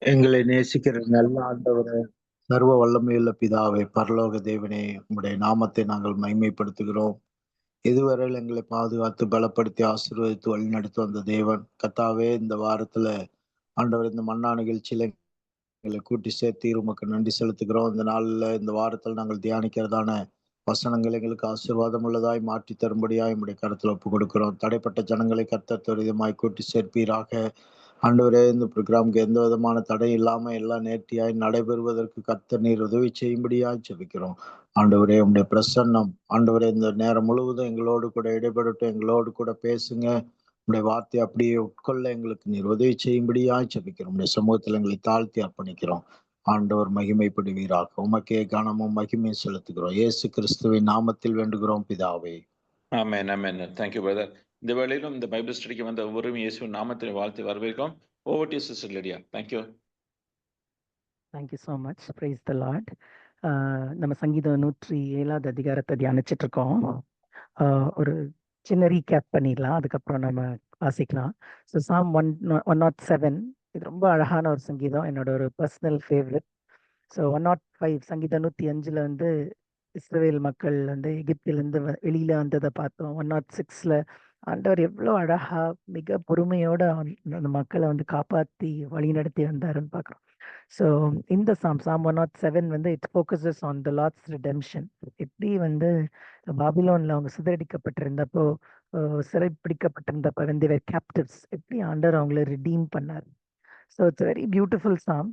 எங்களை நேசிக்கிற நல்ல ஆண்டவரே, சர்வ வல்லமையுள்ள பிதாவே, பரலோக தேவனே, உம்முடைய நாமத்தை நாங்கள் மகிமைப்படுத்துகிறோம். இதுவரையில் எங்களை பாதுகாத்து, பலப்படுத்தி, ஆசீர்வதித்து, வழிநடத்தி வந்த தேவன், கர்த்தாவே, இந்த வாரத்துல ஆண்டவர் இந்த மன்னா நிகழ்ச்சியில எங்களை கூட்டி சேர்த்து உமக்கு நன்றி செலுத்துகிறோம். இந்த நாள்ல இந்த வாரத்தில் நாங்கள் தியானிக்கிறதான வசனங்கள் எங்களுக்கு ஆசீர்வாதம் உள்ளதாய் மாற்றி தரும்படியாய் உம்முடைய கருத்துல ஒப்பு கொடுக்கிறோம். தடைப்பட்ட ஜனங்களை கர்த்தர் துரிதமாய் கூட்டி சேர்ப்பீராக. ஆண்டவரே, இந்த ப்ரோக்ராமுக்கு எந்த விதமான தடை இல்லாம எல்லாம் நேர்த்தியாய் நடைபெறுவதற்கு கர்த்தர் நீர் உதவி செய்யும்படியாய் ஜெபிக்கிறோம். ஆண்டவரே, உம்முடைய பிரசன்னம் ஆண்டவரே இந்த நேரம் முழுவதும் எங்களோடு கூட இடைபெறட்டும், எங்களோடு கூட பேசுங்க. உம்முடைய வார்த்தை அப்படியே உட்கொள்ள எங்களுக்கு நீர் உதவி செய்யும்படியாய் ஜெபிக்கிறோம். உம்முடைய சமூகத்தில் எங்களை தாழ்த்தி அர்ப்பணிக்கிறோம். ஆண்டவர் மகிமைப்படுவீராக. உமக்கே கனமும் மகிமையும் செலுத்துகிறோம். இயேசு கிறிஸ்துவின் நாமத்தில் வேண்டுகிறோம் பிதாவே. ஆமென், ஆமென். Thank you brother. இந்த வேளையிலும் இந்த பைபிள் ஸ்டடிக்கு வந்த ஒவ்வொருவரும் இயேசுவின் நாமத்தில் வாழ்த்து வரவேற்கிறோம். Over to sister Lydia. Thank you. Thank you so much. Praise the Lord. நம்ம சங்கீதம் 107வது அதிகாரத்தை தியானிச்சுட்டு இருக்கோம். ஒரு சின்ன ரீகேப் பண்ணிடலாம், அதுக்கப்புறம் நம்ம வாசிக்கலாம். ஸோ சாம் 107 இது ரொம்ப அழகான ஒரு சங்கீதம், என்னோட ஒரு பர்சனல் ஃபேவரட். ஸோ 105 சங்கீதம் 105ல் வந்து இஸ்ரவேல் மக்கள் வந்து எகிப்திலிருந்து வெளியில வந்ததை பார்த்தோம். 106ல் ஆண்டவர் எவ்வளோ அழகா மிக பொறுமையோட அந்த மக்களை வந்து காப்பாற்றி வழிநடத்தி வந்தாருன்னு பார்க்குறோம். ஸோ இந்த சாம் 107 வந்து it focuses on the Lord's redemption. எப்படி வந்து பாபிலோன்ல அவங்க சிதறடிக்கப்பட்டிருந்தப்போ, சிறைப்பிடிக்கப்பட்டிருந்தப்போ when they were captives, எப்படி ஆண்டவர் அவங்கள ரிடீம் பண்ணார். So it's very beautiful Sam.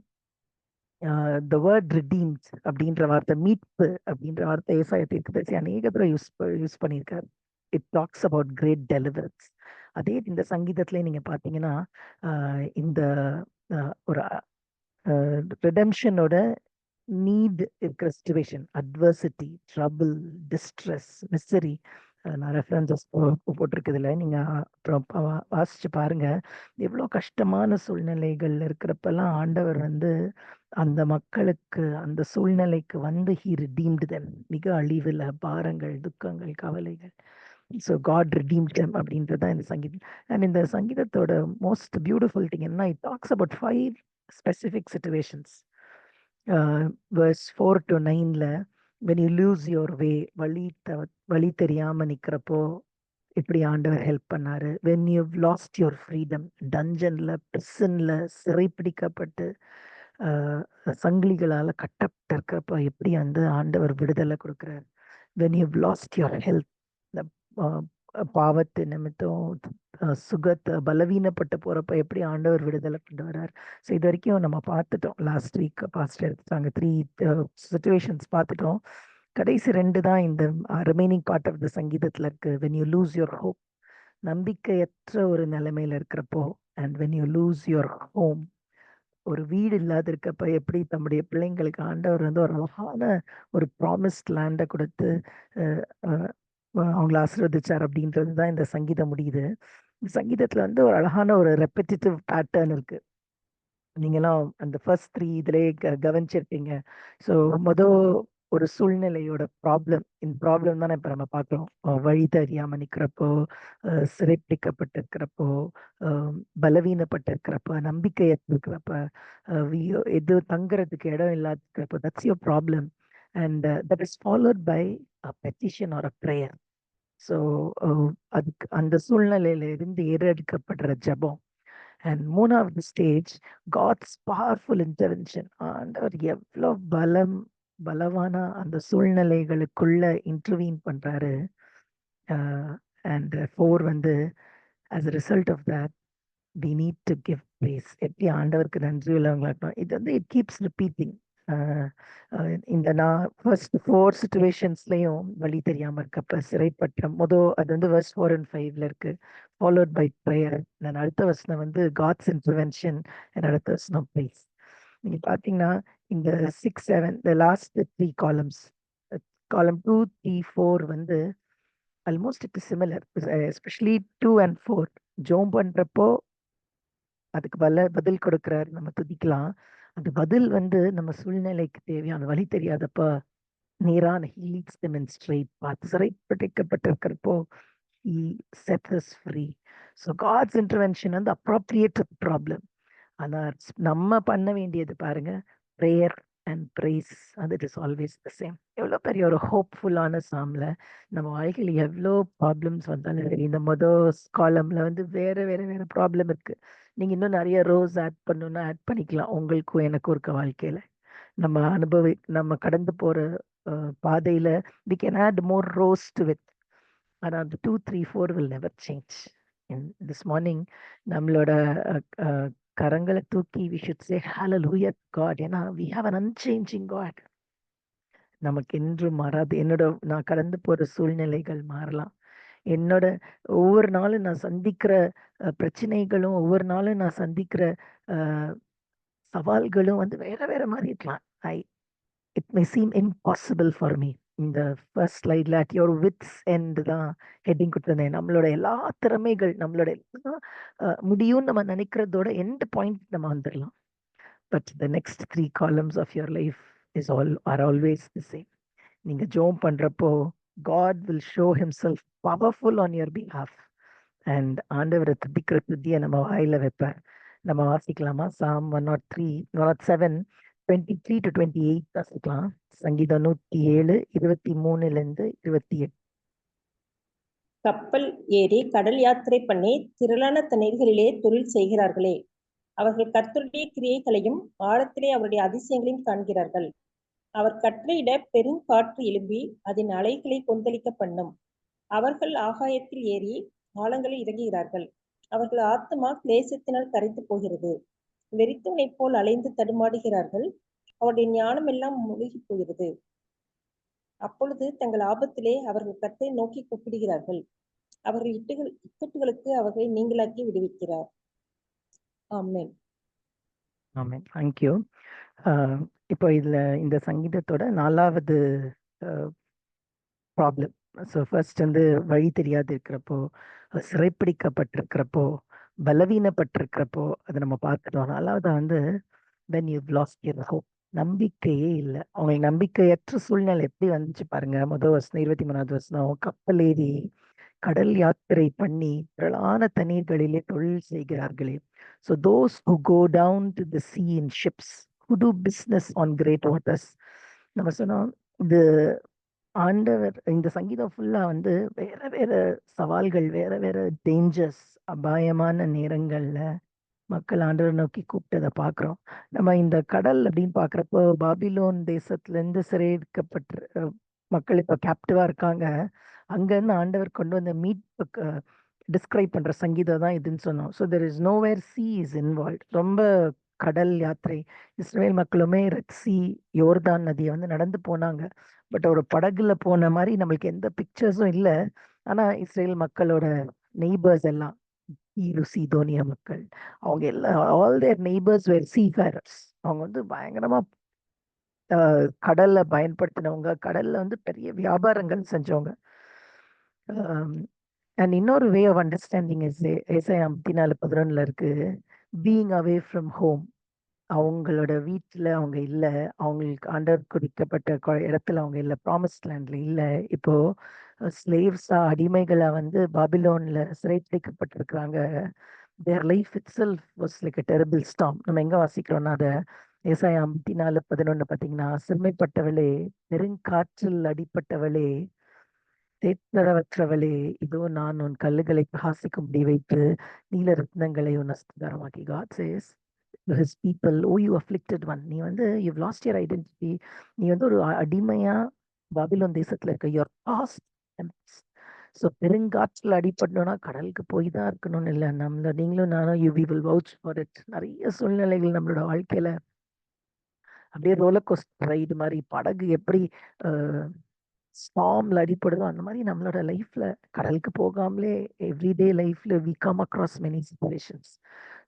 The word redeemed அப்படின்ற வார்த்தை, மீட்பு அப்படின்ற வார்த்தை ஏசாயா தீர்க்கதரிசி அநேக தடவை யூஸ் பண்ணியிருக்காரு. It talks about great deliverance. அதே இந்த சங்கீதத்திலே நீங்க பார்த்தீங்கன்னா இந்த ஒரு ரிடெம்ஷனோட நீட் இருக்கிற situation, adversity, trouble, distress, misery, நான் ரெஃபரன்சஸ் போட்டிருக்குதுல, நீங்கள் அப்புறம் வாசிச்சு பாருங்க. எவ்வளோ கஷ்டமான சூழ்நிலைகள் இருக்கிறப்பெல்லாம் ஆண்டவர் வந்து அந்த மக்களுக்கு அந்த சூழ்நிலைக்கு வந்து ஹி ரிடீம்டு தெம். மிக அழிவில் பாரங்கள், துக்கங்கள், கவலைகள். ஸோ காட் ரிடீம்ட் தெம் அப்படின்றது தான் இந்த சங்கீதம். அண்ட் இந்த சங்கீதத்தோட மோஸ்ட் பியூட்டிஃபுல் திங் என்ன, it talks about 5 specific situations. verse 4 to 9ல when you lose your way, வழி தெரியாம நிக்கிறப்போ இப்படி ஆண்டவர் ஹெல்ப் பண்ணாரு. when you've lost your freedom, டஞ்சன்ல, பிரிசன்ல சிறைப்பிடிக்கப்பட்டு சங்கிலிகளால கட்டப்பட்டு இருக்கிறப்போ எப்படி வந்து ஆண்டவர் விடுதலை கொடுக்கிறார். when you've lost your health, பாவத்து நிமித்தம் சுகத்தை பலவீனப்பட்டு போறப்ப எப்படி ஆண்டவர் விடுதலை கொண்டு வர்றார். ஸோ இது வரைக்கும் நம்ம பார்த்துட்டோம். லாஸ்ட் வீக் பாஸ்ட் எடுத்துட்டாங்க 3 சிச்சுவேஷன்ஸ் பார்த்துட்டோம். கடைசி 2 தான் இந்த ரிமைனிங் பார்ட் ஆஃப் த சங்கீதத்தில் இருக்கு. When you lose your hope, நம்பிக்கையற்ற ஒரு நிலைமையில இருக்கிறப்போ, and when you lose your home, ஒரு வீடு இல்லாத இருக்கப்ப எப்படி தம்முடைய பிள்ளைங்களுக்கு ஆண்டவர் வந்து ஒரு அழகான ஒரு ப்ராமிஸ்ட் லேண்டை கொடுத்து அவங்கள ஆசீர்வதிச்சார் அப்படின்றது தான் இந்த சங்கீதம் முடியுது. இந்த சங்கீதத்துல வந்து ஒரு அழகான ஒரு ரெப்படிட்டிவ் பேட்டர்ன் இருக்கு. நீங்களாம் அந்த ஃபர்ஸ்ட் 3 இதுலயே கவனிச்சிருப்பீங்க. ஸோ ஒரு சூழ்நிலையோட ப்ராப்ளம், இந்த ப்ராப்ளம் தானே இப்போ நம்ம பார்க்குறோம். வழி தெரியாம நிற்கிறப்போ, சிறைப்பிடிக்கப்பட்டிருக்கிறப்போ, பலவீனப்பட்டிருக்கிறப்ப, நம்பிக்கையற்று இருக்கிறப்ப, எது தங்குறதுக்கு இடம் இல்லாத that's your problem. And that is followed by a petition or a prayer. So அதுக்கு அந்த சூழ்நிலையில இருந்து ஏறெடுக்கப்படுற ஜெபம். அண்ட் 3வது ஸ்டேஜ், காட்ஸ் பவர்ஃபுல் இன்டர்வென்ஷன். ஆண்டவர் எவ்வளோ பலவான அந்த சூழ்நிலைகளுக்குள்ள இன்டர்வீன் பண்றாரு. அண்ட் 4 வந்து as a result of that we need to give praise. எப்படி ஆண்டவருக்கு நன்றி உள்ளவங்களா இருக்கணும். இது வந்து இட் கீப்ஸ் ரிப்பீட்டிங். இந்த நான் ஃபர்ஸ்ட் 4 சிச்சுவேஷன்ஸ்லையும் வழி தெரியாம இருக்கப்ப சிறைப்பட்ட அது வந்து verse 4 and 5ல இருக்கு. Followed by prayer. நான் அடுத்த வசனம் வந்து காட்ஸ் இன்டர்வென்ஷன், அடுத்த வசனம் ப்ரைஸ். நீங்க பாத்தீங்கன்னா இந்த 6, 7 the last 3 columns, column 2, 3, 4 வந்து almost it is similar. Especially 2 and 4 ஜோம் பண்றப்போ அதுக்கு பதில் கொடுக்கிறாரு, நம்ம துதிக்கலாம். அந்த பதில் வந்து நம்ம சூழ்நிலைக்கு தேவையான வழி தெரியாதப்ப நேரான he leads them in straight path. சிறைப்பிடிக்கப்பட்டிருக்கிறப்போ he sets us free. So God's intervention and the appropriate problem. ஆனா நம்ம பண்ண வேண்டியது பாருங்க, பிரேயர் அண்ட் பிரைஸ். அது it is always the same. எவ்வளோ பெரிய ஒரு ஹோப்ஃபுல்லான சாம்ல நம்ம வாழ்க்கையில் எவ்வளோ ப்ராப்ளம்ஸ் வந்தாலும் சரி, இந்த காலம்ல வந்து வேற வேற வேற ப்ராப்ளம் இருக்கு. நீங்க இன்னும் நிறைய ரோஸ் ஆட் பண்ணணும்னா ஆட் பண்ணிக்கலாம், உங்களுக்கும் எனக்கும் இருக்க வாழ்க்கையில. நம்ம கடந்து போற பாதையில we can add more rows to it. ஆனா அந்த 2, 3, 4 will never change. And this morning நம்மளோட அஹ், அஹ், கரங்களை தூக்கி we should say hallelujah God. ஏன்னா we have an unchanging God. நமக்கு என்றும் மாறாது. நான் கடந்து போற சூழ்நிலைகள் மாறலாம். என்னோட ஒவ்வொரு நாளும் நான் சந்திக்கிற பிரச்சனைகளும், ஒவ்வொரு நாளும் நான் சந்திக்கிற அஹ், சவால்களும் வந்து வேற வேற மாதிரி இருக்கலாம். It may seem impossible for me. இந்த ஃபர்ஸ்ட் ஸ்லைட்ல அட் யுவர் விட்ஸ் எண்ட் தான் ஹெட்டிங் கொடுத்துருந்தேன். நம்மளோட எல்லா திறமைகள், நம்மளோட எல்லா முடியும்னு நம்ம நினைக்கிறதோட எண்ட் பாயிண்ட் நம்ம வந்துடலாம். But the next 3 columns of your life are always the same. நீங்க ஜோம் பண்றப்போ God will show himself powerful on your behalf. And ஆண்டவரை துதிக்கிற துதியை நம்ம வாயில வைப்பார். நம்ம வாசிக்கலாமா? Psalm 103, 107, 23 to 28 வாசிக்கலாம். சங்கீதம் 107, 23 28. கப்பல் ஏறி கடல் யாத்திரை பண்ணி திரளான தண்ணீர்களிலே தொழில் செய்கிறார்களே, அவர்கள் கர்த்தருடைய கிரியைகளையும் ஆழத்திலே அவருடைய அதிசயங்களையும் காண்கிறார்கள். அவர் கட்டளையிட பெருங்காற்று எழும்பி அதன் அலைகளை கொந்தளிக்க பண்ணும். அவர்கள் ஆகாயத்தில் ஏறி ஆழங்களில் இறங்குகிறார்கள். அவர்கள் ஆத்மா கிளேசத்தினால் கரைத்து போகிறது. வெறித்தவனைப் போல் அலைந்து தடுமாடுகிறார்கள். அவருடைய ஞானம் எல்லாம் மூழ்கி போகிறது. அப்பொழுது தங்கள் ஆபத்திலே அவர்கள் கர்த்தரை நோக்கி கூப்பிடுகிறார்கள். அவர்கள் இக்கட்டுகளுக்கு அவர்களை நீங்களாக்கி விடுவிக்கிறார். ஆமென். ஆமென். தேங்க்யூ. இப்போ இதுல இந்த சங்கீதத்தோட 4வது ப்ராப்ளம். ஸோ ஃபர்ஸ்ட் வந்து வழி தெரியாது இருக்கிறப்போ, சிறைப்பிடிக்கப்பட்டிருக்கிறப்போ, பலவீனப்பட்டிருக்கிறப்போ அதை நம்ம பார்த்துட்டோம். 4வது வந்து when you've lost your hope, நம்பிக்கையே இல்லை. அவங்களுக்கு நம்பிக்கையற்ற சூழ்நிலை எப்படி வந்துச்சு பாருங்க. முதல் வசனம் 23வது வசனம், கப்பல் ஏறி கடல் யாத்திரை பண்ணி திரளான தண்ணீர்களிலே தொழில் செய்கிறார்களே. So those who go down to the sea in ships, who do business on great waters. நம்ம சொன்னோம், இது ஆண்டவர் இந்த சங்கீதம் ஃபுல்லா வந்து வேற வேற சவால்கள், வேற வேற டேஞ்சர்ஸ், அபாயமான நேரங்கள்ல மக்கள் ஆண்டவர் நோக்கி கூப்பிட்டதை பார்க்குறோம். நம்ம இந்த கடல் அப்படின்னு பார்க்குறப்போ பாபிலோன் தேசத்துல இருந்து சிறையிடிக்கப்பட்ட மக்கள் இப்போ கேப்டிவா இருக்காங்க. அங்கேருந்து ஆண்டவர் கொண்டு வந்த மீட்புக்கு டிஸ்கிரைப் பண்ற சங்கீதம் தான் இதுன்னு சொன்னோம். So there is nowhere C is involve. ரொம்ப கடல் யாத்திரை. இஸ்ரேல் மக்களுமே ரெட் சி, யோர்தான் நதியை வந்து நடந்து போனாங்க. பட் ஒரு படகுல போன மாதிரி நம்மளுக்கு எந்த பிக்சர்ஸும் இல்லை. ஆனா இஸ்ரேல் மக்களோட நெய்பர்ஸ் எல்லாம் ஈரு சீதோனிய மக்கள், அவங்க எல்லாம் ஆல் தேர் நெய்பர்ஸ் வேர் சீஃபேரர்ஸ். அவங்க வந்து பயங்கரமா கடல்ல பயன்படுத்தினவங்க, கடல்ல வந்து பெரிய வியாபாரங்கள் செஞ்சவங்க. அண்ட் இன்னொரு வே ஆஃப் அண்டர்ஸ்டாண்டிங் இஸ் ஏசாயா 54:11 இருக்கு, பீயிங் அவே ஃப்ரம் ஹோம். அவங்களோட வீட்டில் அவங்க இல்லை, அவங்களுக்கு ஆண்டவர் குறிக்கப்பட்ட இடத்துல அவங்க இல்லை, ப்ராமிஸ்ட் லேண்ட்ல இல்லை. இப்போ ஸ்லேவ்ஸா, அடிமைகளா வந்து பாபிலோன்ல சிறைப்பிடிக்கப்பட்டிருக்கிறாங்க. Their life itself was like a terrible storm. நம்ம எங்க வாசிக்கிறோம்னா அதை ஏசாயா 54:11 பார்த்தீங்கன்னா, சிறுமைப்பட்டவளே, பெருங்காற்றில் அடிப்பட்டவளே, தேற்றரவற்றவளே, இதோ நான் உன் கல்லுகளை பிரகாசிக்கும்படி வைத்து நீல ரத்னங்களை உன் அஸ்திகாரமாக்கி. God says to his people, oh you afflicted one, நீ வந்து you've lost your identity. நீ வந்து ஒரு அடிமையா பாபிலோன் தேசத்துல இருக்க, your past. ஸோ பெருங்காற்றில் அடிப்படணும்னா கடலுக்கு போய் தான் இருக்கணும்னு இல்லை. நீங்களும் நானும் we will vouch for it. நிறைய சூழ்நிலைகள் நம்மளோட வாழ்க்கையில அப்படியே ரோலர் கோஸ்டர் ரைடு மாதிரி, படகு எப்படி ஸ்டார்ம்ல அடிப்படுதோ அந்த மாதிரி நம்மளோட லைஃப்ல கடலுக்கு போகாமலே எவ்ரிடே லைஃப்ல we come across many situations.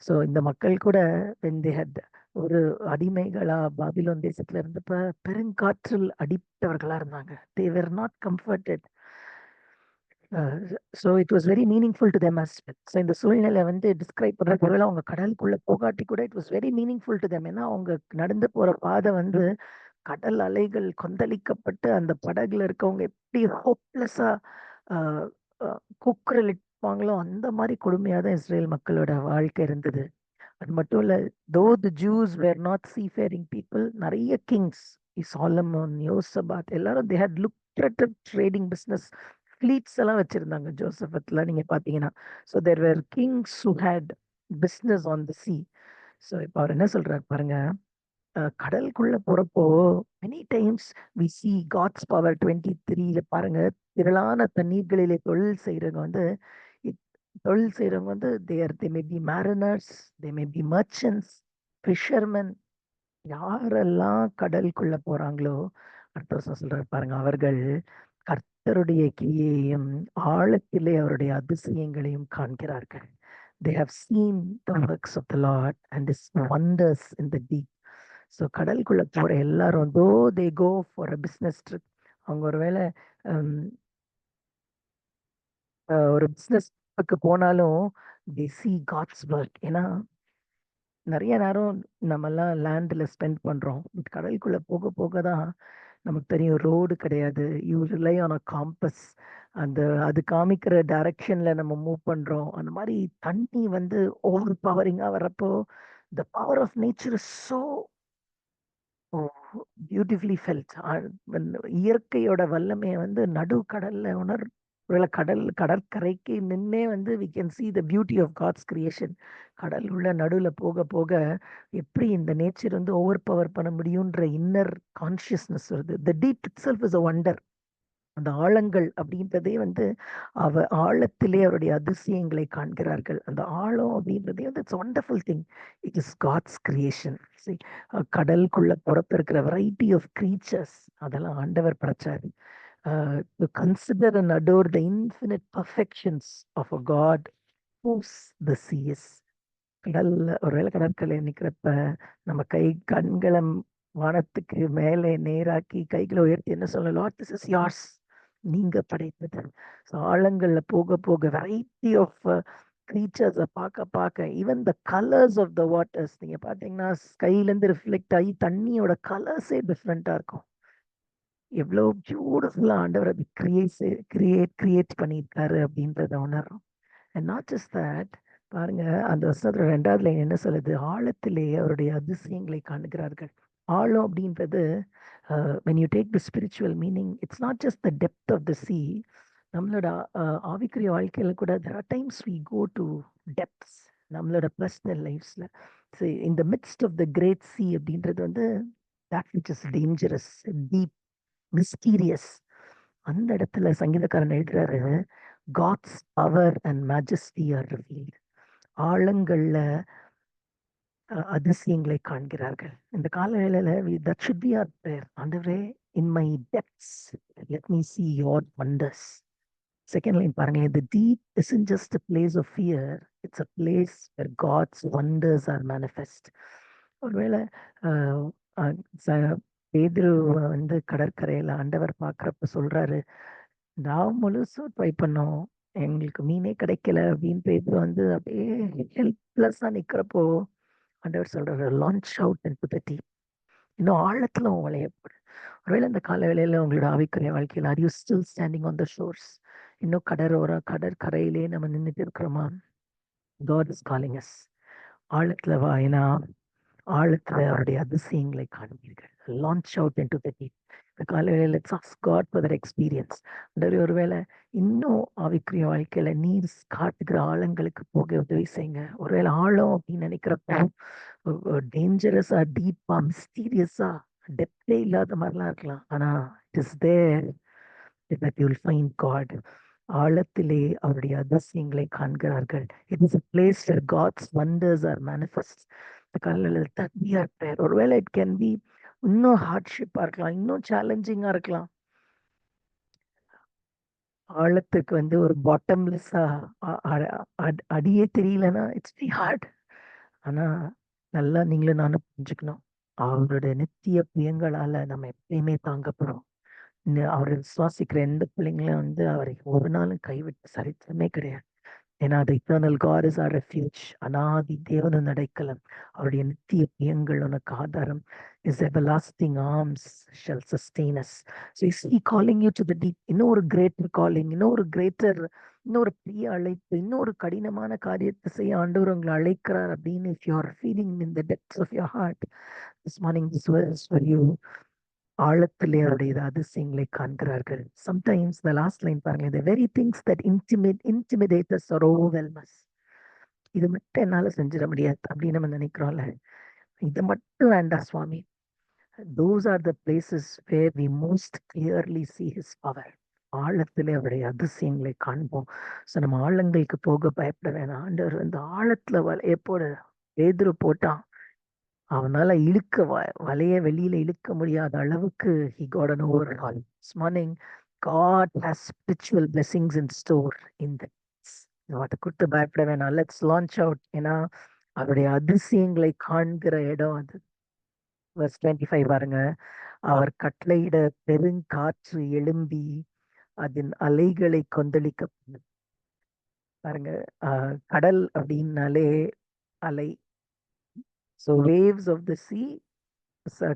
So இந்த மக்கள் கூட when they had ஒரு அடிமைகளா பாபிலோன் தேசத்துல இருந்தப்ப பெருங்காற்றில் அடிப்பட்டவர்களா இருந்தாங்க. they were not comforted. So it was very meaningful to them as well. So இந்த சூழ்நிலை வந்து டிஸ்கிரைப் பண்றது ஒருவேளை அவங்க கடலுக்குள்ள போகாட்டி கூட it was very meaningful to them. ஏன்னா அவங்க நடந்து போற பாதை வந்து கடல் அலைகள் கொந்தளிக்கப்பட்டு அந்த படகுல இருக்கவங்க எப்படி ஹோப்லெஸ்ஸா கூக்குரலிப்பாங்களோ அந்த மாதிரி கொடுமையா தான் இஸ்ரேல் மக்களோட வாழ்க்கை இருந்தது. அது மட்டும் இல்ல, though the Jews were not seafaring people, நிறைய கிங்ஸ், சாலமன், யோசபாத் எல்லாரும் they had lucrative trading business, fleets எல்லாம் வச்சிருந்தாங்க ஜோசபத்ல நீங்க பாத்தீங்கன்னா. So there were kings who had business on the sea. So இப்போ அவர் என்ன சொல்றாரு பாருங்க, கடலுக்குள்ள போறப்போ many times we see God's power. 23ல பாருங்க, திரளான தண்ணீர்களிலே தொழில் செய்யறவங்க வந்து தொழில் செய்யறவங்க வந்து they may be mariners, they may be merchants, fishermen. யாரெல்லாம் கடலுக்குள்ள போறாங்களோ, அடுத்த வருஷம் சொல்றாரு பாருங்க, அவர்கள் கர்த்தருடைய கிரியையும் ஆழத்திலே அவருடைய அதிசயங்களையும் காண்கிறார்கள். They have seen the works of the Lord and his wonders in the deep. So கடலுக்குள்ள போற எல்லாரும் though they go for a business trip, அவங்க ஒருவேளை ஒரு பிஸ்னஸ்க்கு போனாலும் they see God's work. ஏன்னா நிறைய நேரம் நம்ம எல்லாம் லேண்ட்ல ஸ்பெண்ட் பண்றோம், கடலுக்குள்ள போக போக தான் நமக்கு தெரியும் ரோடு கிடையாது. You rely on a compass, அந்த அது காமிக்கிற டைரக்ஷன்ல நம்ம மூவ் பண்றோம். அந்த மாதிரி தண்ணி வந்து ஓவர் பவரிங்கா வரப்போ the power of nature is so beautifully felt. இயற்கையோட வல்லமையை வந்து நடு கடல்ல கடற்கரைக்கு நின்னே வந்து we can see the beauty of God's creation. கடல் உள்ள நடுவில் போக போக எப்படி இந்த நேச்சர் வந்து ஓவர் பவர் பண்ண முடியும்ன்ற இன்னர் கான்சியஸ்னஸ் வருது. The deep itself is a wonder. அந்த ஆழங்கள் அப்படின்றதே வந்து ஆழத்திலே அவருடைய அதிசயங்களை காண்கிறார்கள். அந்த ஆழம் அப்படின்றதே வந்து it's wonderful thing. It is God's creation. கடலுக்குள்ள பிறப்பிருக்கிற வெரைட்டி ஆஃப் கிரீச்சர்ஸ் அதெல்லாம் ஆண்டவர் படைச்சாரு. To consider and adore the infinite perfections of a God whose the sea is. கடல்ல ஒருவேளை கடற்கரை நிக்கிறப்ப நம்ம கண்களை வானத்துக்கு மேலே நேராக்கி கைகளை உயர்த்தி என்ன சொல்லணும், லார்ட் திஸ் இஸ் யார்ஸ், நீங்க படைத்தது. ஆழங்கள்ல போக போக வெரைட்டி ஆஃப் கிரீச்சர்ஸை பார்க்க even the colours of the waters நீங்க பாத்தீங்கன்னா ஸ்கைலேருந்து ரிஃப்ளெக்ட் ஆகி தண்ணியோட கலர்ஸே டிஃப்ரெண்டா இருக்கும். எவ்வளோ பியூட்டிஃபுல்லா ஆண்டவர் அது கிரியேட் பண்ணியிருக்காரு அப்படின்றத உணர்றோம். அண்ட் நாட் ஜஸ்ட் தட், பாருங்க அந்த வருஷத்துல 2வது லைன் என்ன சொல்லுது, ஆழத்திலே அவருடைய அதிசயங்களை காணுகிறார்கள். ஆழம் அப்படின்றது when you take the spiritual meaning, it's not just the depth of the sea. நம்மளோட ஆவிக்குரிய வாழ்க்கையில கூட there are times we go to depths நம்மளோட personal லைஃப்ஸ்ல. in the midst of the great sea அப்படின்றது வந்து that which is dangerous, deep, mysterious. அந்த இடத்துல சங்கீதக்காரன் எழுதுறாரு, God's power and majesty are revealed. ஆழங்கள்ல அதிசயங்களை காண்கிறார்கள். இந்த காலவேளையில that should be our prayer. ஆண்டவரே, in my depths let me see your wonders. Second line பாருங்க, the deep isn't just a place of fear, it's a place where God's wonders are manifest. ஒருவேளை பேதுரு வந்து கடற்கரையில ஆண்டவர் பார்க்கறப்ப சொல்றாரு, நான் முழுசும் ட்ரை பண்ணோம், எங்களுக்கு மீனே கிடைக்கல அப்படின்னு பேதுரு வந்து அப்படியே ஹெல்ப்லெஸ்ஸா நிக்கிறப்போ ஆண்டவர் சொல்றாரு, launch out into the deep. இன்னும் ஆழத்துல உங்களை ஒருவேளை இந்த கால வேளையில உங்களோட ஆவிக்குரிய வாழ்க்கையில் are you still standing on the shores? இன்னும் கடற்கரையிலே நம்ம நின்றுட்டு இருக்கிறோமா? God is calling us. ஆழத்துல வா, ஏன்னா ஆழத்துல அவருடைய அதிசயங்களை காண்பீர்கள். Launch out into the deep. இந்த காலவேளையில let's ask God for that experience. ஒருவேளை இன்னும் ஆவிக்குரிய வாழ்க்கையில நீர் காட்டுகிற ஆழங்களுக்கு போக உதவி செய்யுங்க. ஒருவேளை ஆழம் அப்படின்னு நினைக்கிறப்போ டேஞ்சரஸா, டீப்பா, மிஸ்டீரியஸா, டெப்தே இல்லாத மாதிரிலாம் இருக்கலாம். ஆனா it is there that you will find God. ஆழத்திலே அவருடைய அதிசயங்களை காண்கிறார்கள். It is a place where God's wonders are manifest. இந்த காலையில that we are prayer. ஒருவேளை it can be இன்னும் ஹார்ட்ஷிப்பா இருக்கலாம், இன்னும் சேலஞ்சிங்கா இருக்கலாம். ஆழத்துக்கு வந்து ஒரு பாட்டம்லெஸ்ஸா அடியே தெரியலன்னா இட்ஸ் வெரி ஹார்ட். ஆனா நல்லா நீங்களும் நானும் புரிஞ்சுக்கணும், அவருடைய நித்திய புயங்களால நம்ம எப்பயுமே தாங்கப்படும். அவரை விசுவாசிக்கிற எந்த பிள்ளைங்களும் வந்து அவரை ஒரு நாளும் கைவிட்டு சரித்திரமே கிடையாது. ஏன்னா அது eternal God is our refuge, அநாதி தேவனின் அடைக்கலம். அவருடைய நித்திய புயங்கள் உனக்கு ஆதாரம். His everlasting arms shall sustain us. So is he calling you to the deep? இன்னும் ஒரு greater calling, இன்னும் ஒரு greater இன்னொரு பெரிய அழைப்பு, இன்னொரு கடினமான காரியத்தை செய்ய ஆண்டவர் உங்களை அழைக்கிறார் அப்படின்னு if you are feeling in the depths of your heart this morning, this verse for you. ஆழத்திலே அவருடைய அதிசயங்களை காண்கிறார்கள். Sometimes the last line பாருங்க, the very things that intimidate us or overwhelm us. இது மட்டும் என்னால செஞ்சிட முடியாது அப்படின்னு நம்ம நினைக்கிறோம்ல, இது மட்டும் வேண்டாம் சுவாமி. Those are the places where we most clearly see his power. ஆழத்திலே அவருடைய அதிசயங்களை காண்போம். ஸோ நம்ம ஆழங்களுக்கு போக பயப்பட வேணாம். ஆண்டவர் வந்து ஆழத்துல வலைய போட பேதுரு போட்டான். அவனால வலைய வெளியில இழுக்க முடியாத அளவுக்கு he got an overhaul. This morning, God has spiritual blessings in store in the அதை கொடுத்து பயப்பட வேணாம். Let's launch out. ஏன்னா அவருடைய அதிசயங்களை காண்கிற இடம் அது. verse 25 பாருங்க, அவர் கட்டளையிட பெருங்காற்று எழும்பி அதன் அலைகளை கொந்தளிக்க பாருங்க. கடல் அப்படின்னாலே அலை. So waves of the sea,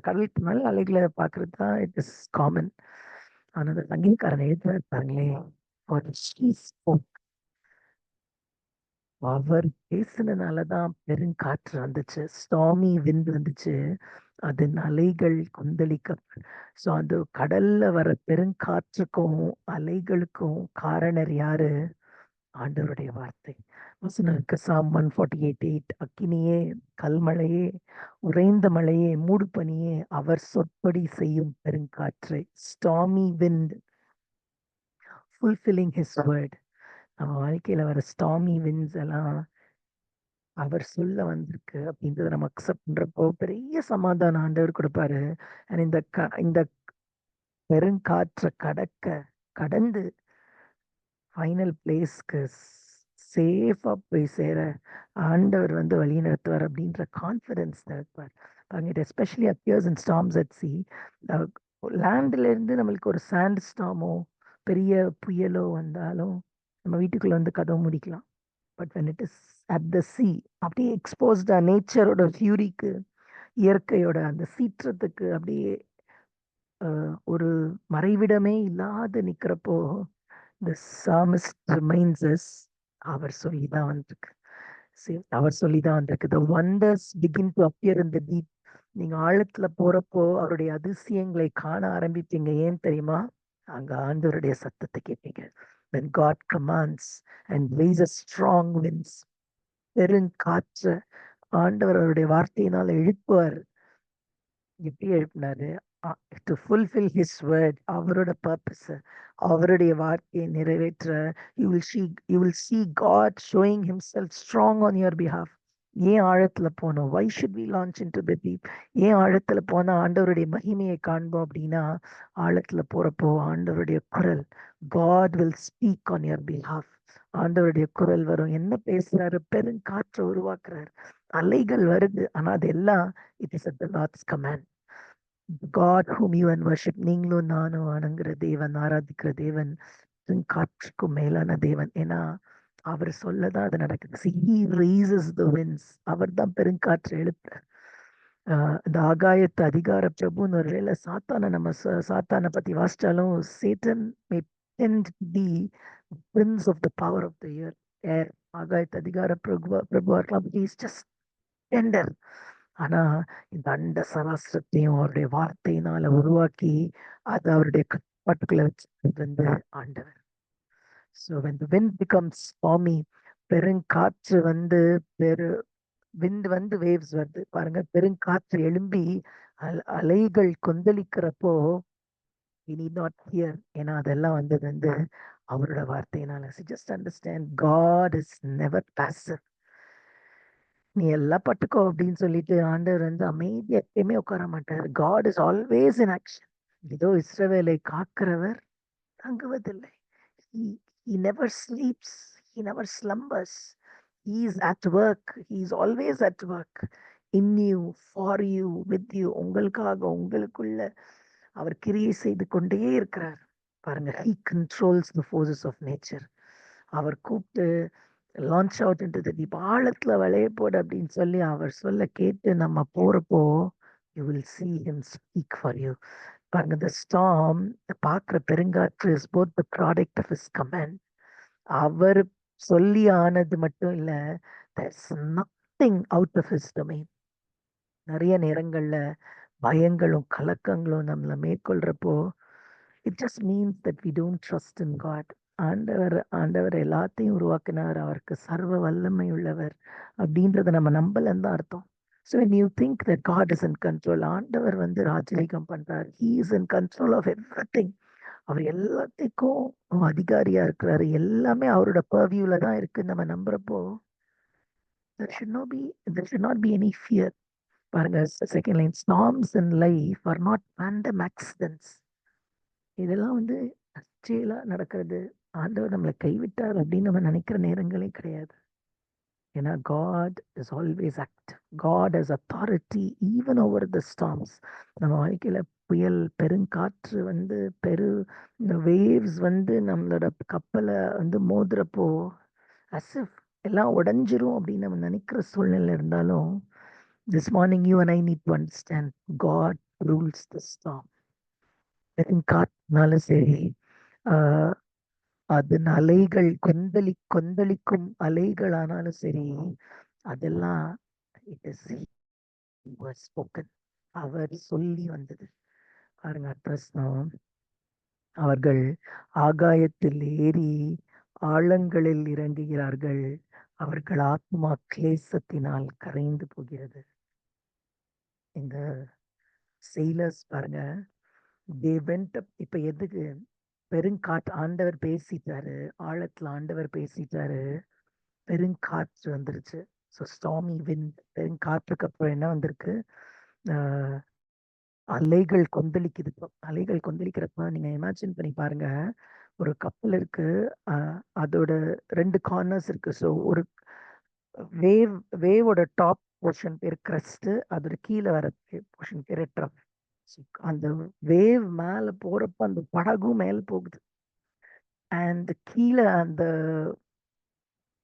கடலுக்கு மேல அலைகளை பார்க்கறது தான் இட் இஸ் காமன். ஆனா அந்த சங்கீதக்காரன் எழுதுறாரு பாருங்களேன், for she spoke. அவர் பேசினதுனாலதான் பெருங்காற்று வந்துச்சு, ஸ்டாமி விண்ட் வந்துச்சு, அதன் அலைகள் கொந்தளிக்க. ஸோ அந்த கடல்ல வர பெருங்காற்றுக்கும் அலைகளுக்கும் காரணர் யாரு? ஆண்டவருடைய வார்த்தை. வசனம் இருக்கு, Psalm 148:8, அக்கினியே, கல்மழையே, உறைந்த மழையே, மூடு பனியே, அவர் சொற்படி செய்யும் பெருங்காற்றை. Stormy wind fulfilling his word. நம்ம வாழ்க்கையில வர ஸ்டாமி விண்ட்ஸ் எல்லாம் அவர் சொல்ல வந்திருக்கு அப்படின்றத நம்ம அக்செப்ட் பண்றப்போ பெரிய சமாதானம் ஆண்டவர் கொடுப்பாரு. And இந்த பெருங்காற்றை கடந்து ஃபைனல் பிளேஸ்க்கு சேஃபா போய் சேர ஆண்டவர் வந்து வழி நடத்துவார் அப்படின்ற கான்ஃபிடன்ஸ் இருப்பார். பாருங்க, it especially appears in storms at sea. லேண்ட்ல இருந்து நம்மளுக்கு ஒரு சாண்ட் ஸ்டார்மோ பெரிய புயலோ வந்தாலும் நம்ம வீட்டுக்குள்ள வந்து கதவு முடிக்கலாம். But when it is at the sea, அப்படியே எக்ஸ்போஸ்டா நேச்சரோட ஃபியூரிக்கு, இயற்கையோட அந்த சீற்றத்துக்கு அப்படியே ஒரு மறைவிடமே இல்லாத நிக்கிறப்போ the psalmist reminds us, அவர் சொல்லிதான் வந்திருக்கு. அவர் சொல்லிதான் வந்திருக்கு. The wonders begin to appear in the deep. நீங்க ஆழத்துல போறப்போ அவருடைய அதிசயங்களை காண ஆரம்பிப்பீங்க. ஏன் தெரியுமா? அங்க ஆண்டவருடைய சத்தத்தை கேட்பீங்க. When God commands and raises strong winds, பெருங்காற்று ஆண்டவர் அவருடைய வார்த்தையினால எழுப்புவார். எப்படி எழுப்பினாரு? டு fulfill his word, அவரோட பர்பஸ், அவருடைய வார்த்தையை நிறைவேற்ற. you will see God showing himself strong on your behalf. ஏன் ஆழத்துல போனோம்? why should we launch into the deep? ஏன் ஆழத்துல போனா ஆண்டவருடைய மகிமையை காண்போம் அப்படின்னா, ஆழத்துல போறப்போ ஆண்டவருடைய குரல், God will speak on your behalf. ஆண்டவருடைய குரல் வரும். என்ன பேசுறாரு? பெருங்காற்றை உருவாக்குறாரு, அலைகள் வருது. ஆனா அது எல்லாம் it is at the Lord's command. God whom you and worship, நீங்களும் நானும் வணங்குற தேவன், ஆராதிக்கிற தேவன் காற்றுக்கும் மேலான தேவன். ஏன்னா அவர் சொல்லதான் அது நடக்குது. He raises the winds. அவர் தான் பெருங்காற்று எழுப்புறார். இந்த ஆகாயத்து அதிகார பிரபுன்னு ஒரு வேளை சாத்தானை பத்தி வாசிச்சாலும், Satan may tend to be prince of the power of the air. ஆகாயத்து அதிகார பிரபுவா இருக்கலாம். He is just tender. ஆனா இந்த அண்ட சராசரத்தையும் அவருடைய வார்த்தையினால உருவாக்கி அது அவருடைய கட்டுப்பாட்டுக்குள்ள வச்சு வந்து ஆண்டவர். So when the wind becomes stormy, பெருங்காற்று வந்து wind வந்து waves வருது பாருங்க, பெருங்காற்று எழும்பி அலைகள் கொந்தளிக்கிறப்போ we need not fear. ஏன்னா அதெல்லாம் வந்து அவரோட வார்த்தையினால. So just understand, God is never passive. நீ எல்லாம் பட்டுக்கோ அப்படின்னு சொல்லிட்டு ஆண்டவர் வந்து அமைதியா எப்பயுமே உட்கார மாட்டார். God is always in action. இதோ இஸ்ரவேலை காக்கிறவர் தங்குவதில்லை. He never sleeps. He never slumbers. He is at work. He is always at work. In you, for you, with you. உங்களுக்காக, உங்களுக்குள்ள அவர் கிரியை செய்து கொண்டே இருக்கிறார். பாருங்க, he controls the forces of nature. அவர் கூப்பிட்டு launch out into the deep, ஆழத்துல வளைய போடு அப்படின்னு சொல்லி அவர் சொல்ல கேட்டு நம்ம போறப்போ you will see him speak for you. பாருங்க, the storm, பார்க்கிற பெருங்காற்று is both the product of his command அவர் சொல்லி ஆனது மட்டும் இல்ல, there's nothing out of his domain. நிறைய நேரங்கள்ல பயங்களும் கலக்கங்களும் நம்மளை மேற்கொள்றப்போ it just means that we don't trust in God. ஆண்டவர் எல்லாத்தையும் உருவாக்கினார், அவருக்கு சர்வ வல்லமை உள்ளவர் அப்படின்றத நம்ம நம்பலன்னு தான் அர்த்தம். So when you think that God is in control, ஆண்டவர் வந்து ராஜரீகம் பண்றார், he is in control of everything. அவர் எல்லாத்துக்கும் அதிகாரியா இருக்கிறாரு, எல்லாமே அவரோட பர்வியூல தான் இருக்குன்னு நம்ம நம்புறப்போ there should not be any fear. பாருங்க, second line, storms in life are not random accidents. இதெல்லாம் வந்து தற்செயலா நடக்கிறது, ஆண்டவர் நம்மளை கைவிட்டார் அப்படின்னு நம்ம நினைக்கிற நேரங்களே கிடையாது. ஏன்னா God is always active. God has authority even over the storms. நம்ம வாழ்க்கையில புயல், பெருங்காற்று வந்து இந்த வேவ்ஸ் வந்து நம்மளோட கப்பலை வந்து மோதுறப்போ as if எல்லாம் உடைஞ்சிரும் அப்படின்னு நம்ம நினைக்கிற சூழ்நிலை இருந்தாலும், this morning you and I need to understand God rules the storm. பெருங்காற்றுனாலும் சரி, ஆஹ் அதன் அலைகள் கொந்தளிக்கும் அலைகளானாலும் சரி, அதெல்லாம் it is he who has spoken. அவர் சொல்லி வந்தது. பாருங்க, பிரச்சனம், அவர்கள் ஆகாயத்தில் ஏறி ஆழங்களில் இறங்குகிறார்கள், அவர்கள் ஆத்மா கிளேசத்தினால் கரைந்து போகிறது. இந்த sailors பாருங்க, they went up. இப்ப எதுக்கு பெருங்காற்று, ஆண்டவர் பேசிட்டாரு, ஆழத்துல ஆண்டவர் பேசிட்டாரு, பெருங்காற்று வந்துருச்சு. ஸோ ஸ்டாமி விண்ட், பெருங்காற்றுக்கு அப்புறம் என்ன வந்திருக்கு, ஆஹ் அலைகள் கொந்தளிக்குது. அலைகள் கொந்தளிக்கிறப்ப நீங்க இமேஜின் பண்ணி பாருங்க, ஒரு கப்பல் இருக்கு, அதோட 2 கார்னர்ஸ் இருக்கு. ஸோ ஒரு வேவோட டாப் போர்ஷன் பேர் கிரஸ்ட், அதோட கீழே வர போர்ஷன் பேர் ட்ரப். அந்த வேவ் மேல போறப்ப அந்த படகும் மேல போகுது, அண்ட் கீழே அந்த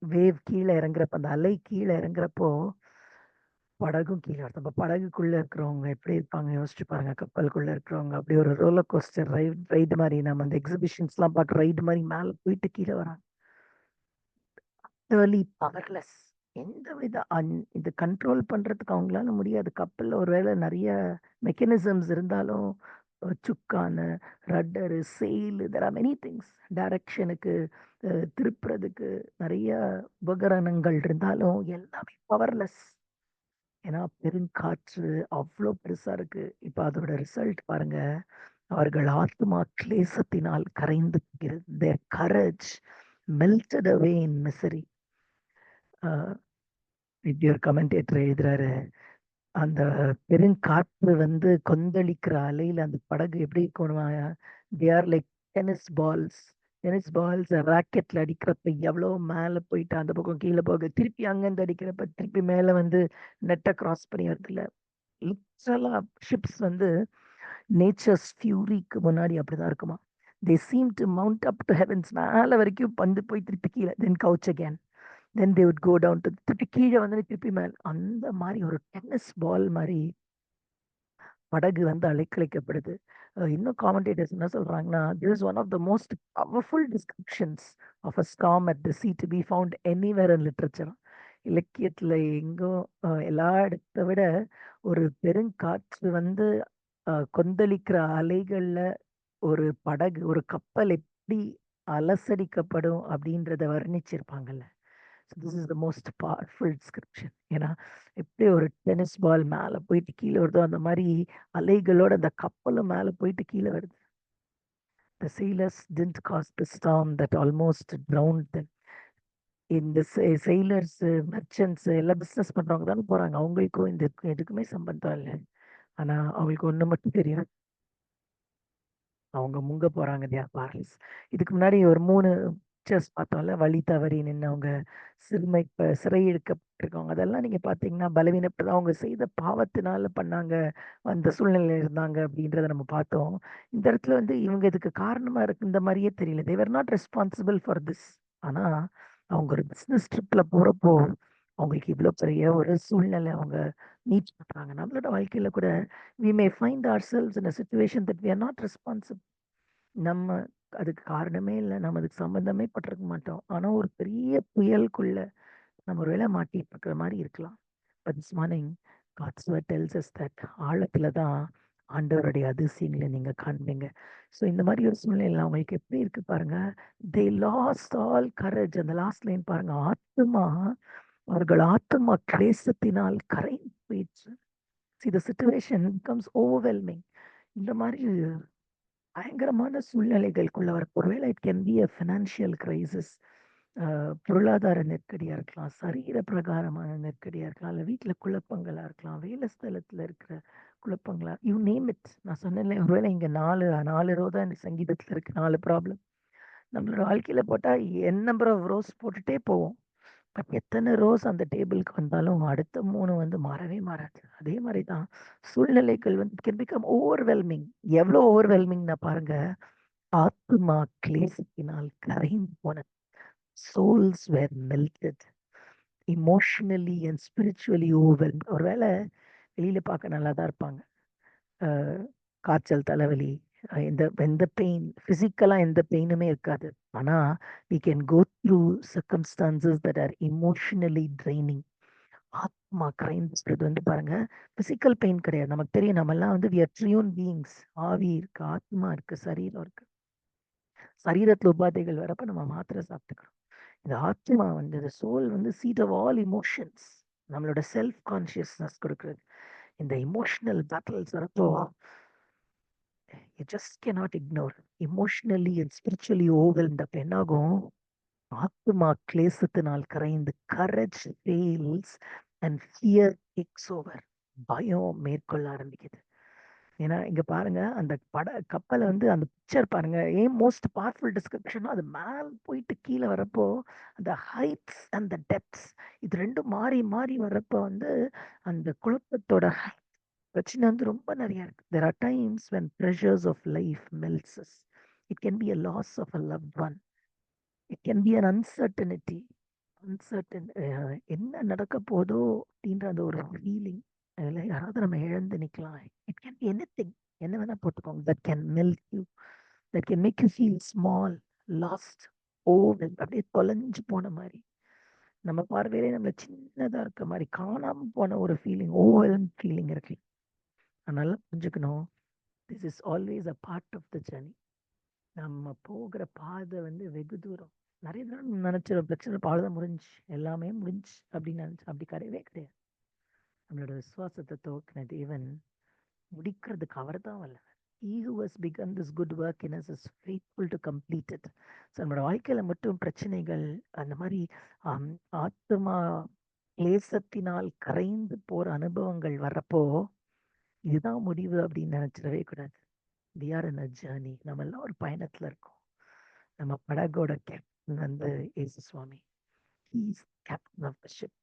வேவ் கீழே இறங்குறப்ப, அந்த அலை கீழே இறங்குறப்போ படகும் கீழே வருது. அப்ப படகுக்குள்ள இருக்கிறவங்க எப்படி இருப்பாங்க யோசிச்சு பாருங்க. கப்பலுக்குள்ள இருக்கிறவங்க அப்படி ஒரு ரோலர் கோஸ்டர் ரைடு மாதிரி, நம்ம அந்த எக்ஸிபிஷன்ஸ் எல்லாம் பார்க்க ரைடு மாதிரி மேல போயிட்டு கீழே வராங்க. பவர்லெஸ், எந்த வித இது கண்ட்ரோல் பண்றதுக்கு அவங்களால முடியாது. கப்பல்ல ஒருவேளை நிறைய மெக்கானிசம்ஸ் இருந்தாலும், சுக்கான rudder, sail, there are many things, டைரக்ஷனுக்கு திருப்புறதுக்கு நிறைய உபகரணங்கள் இருந்தாலும் எல்லாமே பவர்லெஸ். ஏன்னா பெருங்காற்று அவ்வளோ பெருசா இருக்கு. இப்ப அதோட ரிசல்ட் பாருங்க, அவர்கள் ஆத்மா கிளேசத்தினால் கரைந்து போகிறது. their courage melted away in misery. இப்படி ஒரு கமெண்டேட்டர் எழுதுறாரு, அந்த பெருங்காற்று வந்து கொந்தளிக்கிற அலையில அந்த படகு எப்படி இருக்கணுமா, they are like tennis balls ராக்கெட்ல அடிக்கிறப்ப எவ்வளவு மேல போயிட்டு அந்த பக்கம் கீழே போக, திருப்பி அங்கிருந்து அடிக்கிறப்ப திருப்பி மேல வந்து நெட்டை கிராஸ் பண்ணி வருதுல்ல. லிட்ரலா ஷிப்ஸ் வந்து நேச்சர்ஸ் ஃபியூரிக்கு முன்னாடி அப்படிதான் இருக்குமா. they seem to mount up to heavens, மேல வரைக்கும் வந்து போய் திருப்பி கீழே, then couch again, then they would go down to திருப்பி கீழே வந்து திருப்பி மேல். அந்த மாதிரி ஒரு டென்னிஸ் பால் மாதிரி படகு வந்து அலைக்கழிக்கப்படுது. இன்னும் காமெண்டேட்டர்ஸ் என்ன சொல்றாங்கன்னா, this is one of the most powerful descriptions of a storm at the sea to be found anywhere in literature. இலக்கியத்துல எங்கும் எல்லா இடத்தை விட ஒரு பெருங்காற்று வந்து கொந்தளிக்கிற அலைகள்ல ஒரு படகு, ஒரு கப்பல் எப்படி அலசடிக்கப்படும் அப்படின்றத வர்ணிச்சிருப்பாங்கல்ல. So this is the most powerful description. ஏன்னா எப்படி ஒரு டென்னிஸ் பால் மேல போயிட்டு கீழே வருதோ, அந்த மாதிரி அலைகளோட அந்த கப்பலும் மேல போயிட்டு கீழே வருது. The sailors didn't cause the storm that almost drowned them. இந்த sailors, merchants எல்லாம் பிசினஸ் பண்றவங்க தானே போறாங்க, அவங்களுக்கும் இந்த எதுக்குமே சம்பந்தம் இல்லை. ஆனா அவங்களுக்கு ஒண்ணு மட்டும் தெரியும், அவங்க முங்க போறாங்க, they are powerless. இதுக்கு முன்னாடி ஒரு 3 பிக்சர்ஸ் பார்த்தோம்ல, வழி தவறி நின்னவங்க, சிறை இழுக்கப்பட்டிருக்கவங்க, அதெல்லாம் நீங்க பாத்தீங்கன்னா பலவீனப்பட்டு அவங்க செய்த பாவத்தினால பண்ணாங்க, அந்த சூழ்நிலையில இருந்தாங்க அப்படின்றத நம்ம பார்த்தோம். இந்த இடத்துல வந்து இவங்க இதுக்கு காரணமா இருக்கு இந்த மாதிரியே தெரியல. they were not responsible for this. ஆனா அவங்க ஒரு பிசினஸ் ட்ரிப்ல போறப்போ அவங்களுக்கு இவ்வளவு பெரிய ஒரு சூழ்நிலை அவங்க மீட் பண்றாங்க. நம்மளோட வாழ்க்கையில கூட we may find ourselves in a situation that we are not responsible. நம்ம அதுக்கு காரணமே இல்ல. நம்ம அதுக்கு சம்மந்தமே பட்டிருக்க மாட்டோம். ஆனா ஒரு பெரிய புயலுக்குள்ள நம்ம ஒரு வேளை மாட்டிட்டு இருக்கிற மாரி இருக்கலாம். But this morning God's word tells us that ஆழத்துல தான் ஆண்டவருடைய அதிசயங்கள நீங்க காண்பீங்க. ஸோ இந்த மாரி ஒரு சூழ்நிலையில அவங்களுக்கு எப்படி இருக்கு பாருங்க. They lost all courage. அந்த லாஸ்ட் லைன் பாருங்க. அவர்கள் ஆத்துமா கிளேசத்தினால் கரைந்து போயிடுச்சு. See the situation becomes overwhelming. இந்த மாரி பயங்கரமான சூழ்நிலைகளுக்குள்ள வர ஒருவேளை it can B a financial crisis. பொருளாதார நெருக்கடியா இருக்கலாம், சரீர பிரகாரமான நெருக்கடியா இருக்கலாம், இல்ல வீட்ல குழப்பங்களா இருக்கலாம், வேலை ஸ்தலத்துல இருக்கிற குழப்பங்களா, யூ நேம் இட். நான் சொன்னேன்ல, ஒருவேளை இங்க 4 ரோ தான் இந்த சங்கீதத்துல இருக்கு, 4 ப்ராப்ளம். நம்மளோட வாழ்க்கையில போட்டா என் நம்பர் ஆஃப் ரோஸ் போட்டுட்டே போவோம். பட் எத்தனை ரோஸ் அந்த டேபிளுக்கு வந்தாலும் அடுத்த 3 வந்து மாறவே மாறாது. அதே மாதிரி தான் சூழ்நிலைகள் வந்து கேன் பிகம் ஓவர்வெல்மிங். எவ்வளோ ஓவர்வெல்மிங்னா பாருங்க, ஆத்துமா கிளேசத்தினால் கரைந்து போன souls were melted, emotionally and spiritually overwhelmed. ஒருவேளை வெளியில பார்க்க நல்லா தான் இருப்பாங்க. காய்ச்சல், தலைவலி, எந்த பெயின், பிசிக்கலா எந்த பெயினுமே இருக்காது. ஆனா we can go through circumstances that are emotionally draining. ஆத்மா கிரைம்ஸ்ன்றது வந்து பாருங்க, பிசிக்கல் பெயின் கிடையாது. நமக்கு தெரியும், நம்ம எல்லாம் வந்து we are triune beings. ஆவி இருக்கு, ஆத்மா இருக்கு, சரீரம் இருக்கு. சரீரத்துல உபாதைகள் வரப்ப நம்ம மாத்திரை சாப்பிட்டுக்கிறோம். இந்த ஆத்மா வந்து இந்த சோல் வந்து சீட் ஆஃப் ஆல் இமோஷன்ஸ். நம்மளோட செல்ஃப் கான்சியஸ்னஸ் கொடுக்குறது. இந்த இமோஷனல் பேட்டில்ஸ் வரப்போ you just cannot ignore. Emotionally and spiritually overwhelmed அப்ப என்னாகும், ஆத்மா கிளேசத்தினால் கரைந்து courage fails and fear takes over. பயம் மேற்கொள்ள ஆரம்பிக்குது. ஏன்னா இங்க பாருங்க, அந்த கப்பலை வந்து அந்த பிக்சர் பாருங்க, ஏன் மோஸ்ட் பவர்ஃபுல் டிஸ்கிரிப்ஷன் அது மேல போயிட்டு கீழே வரப்போ அந்த ஹைட்ஸ் அண்ட் த டெப்த்ஸ் இது ரெண்டும் மாறி மாறி வரப்போ வந்து அந்த குழப்பத்தோட பிரச்சனை வந்து ரொம்ப நிறைய இருக்கு. There are times when pressures of life melts us. It can be a loss of a loved one. It can be an uncertainty. என்ன நடக்க போதோ அப்படின்ற அந்த ஒரு ஃபீலிங். அதில் யாராவது நம்ம இழந்து நிற்கலாம். It can be anything. என்ன வேணா போட்டுக்கோங்க. That can melt you. That can make you feel small, lost, over, அப்படியே தொலைஞ்சு போன மாதிரி. நம்ம பார்வையிலே நம்ம சின்னதா இருக்க மாதிரி காணாம போன ஒரு ஃபீலிங், ஓவர்வெல்ம் ஃபீலிங் இருக்கு. அதனால புரிஞ்சுக்கணும், this is always a part of the journey. நம்ம போகிற பாதை வந்து வெகு தூரம். நிறைய தடவை நினைச்சிடும் பிரச்சனை பாடுதான் முடிஞ்சு, எல்லாமே முடிஞ்சு அப்படின்னு நினைச்சு. அப்படி கிடையவே கிடையாது. நம்மளோட விசுவாசத்தை துவக்கின தேவன் முடிக்கிறதுக்கு அவர் தான் வல்லவர். He who has begun this good work in us is faithful to complete it. So நம்மளோட வாழ்க்கையில மட்டும் பிரச்சனைகள் அந்த மாதிரி ஆத்மா கிளேசத்தினால் கரைந்து போற அனுபவங்கள் வர்றப்போ இதுதான் முடிவு அப்படின்னு நினைச்சிடவே கூடாது. We are in a journey. நம்ம எல்லாம் ஒரு பயணத்துல இருக்கோம். நம்ம படகோட கேப்டன் வந்து இயேசு சுவாமி. He is captain of the ship.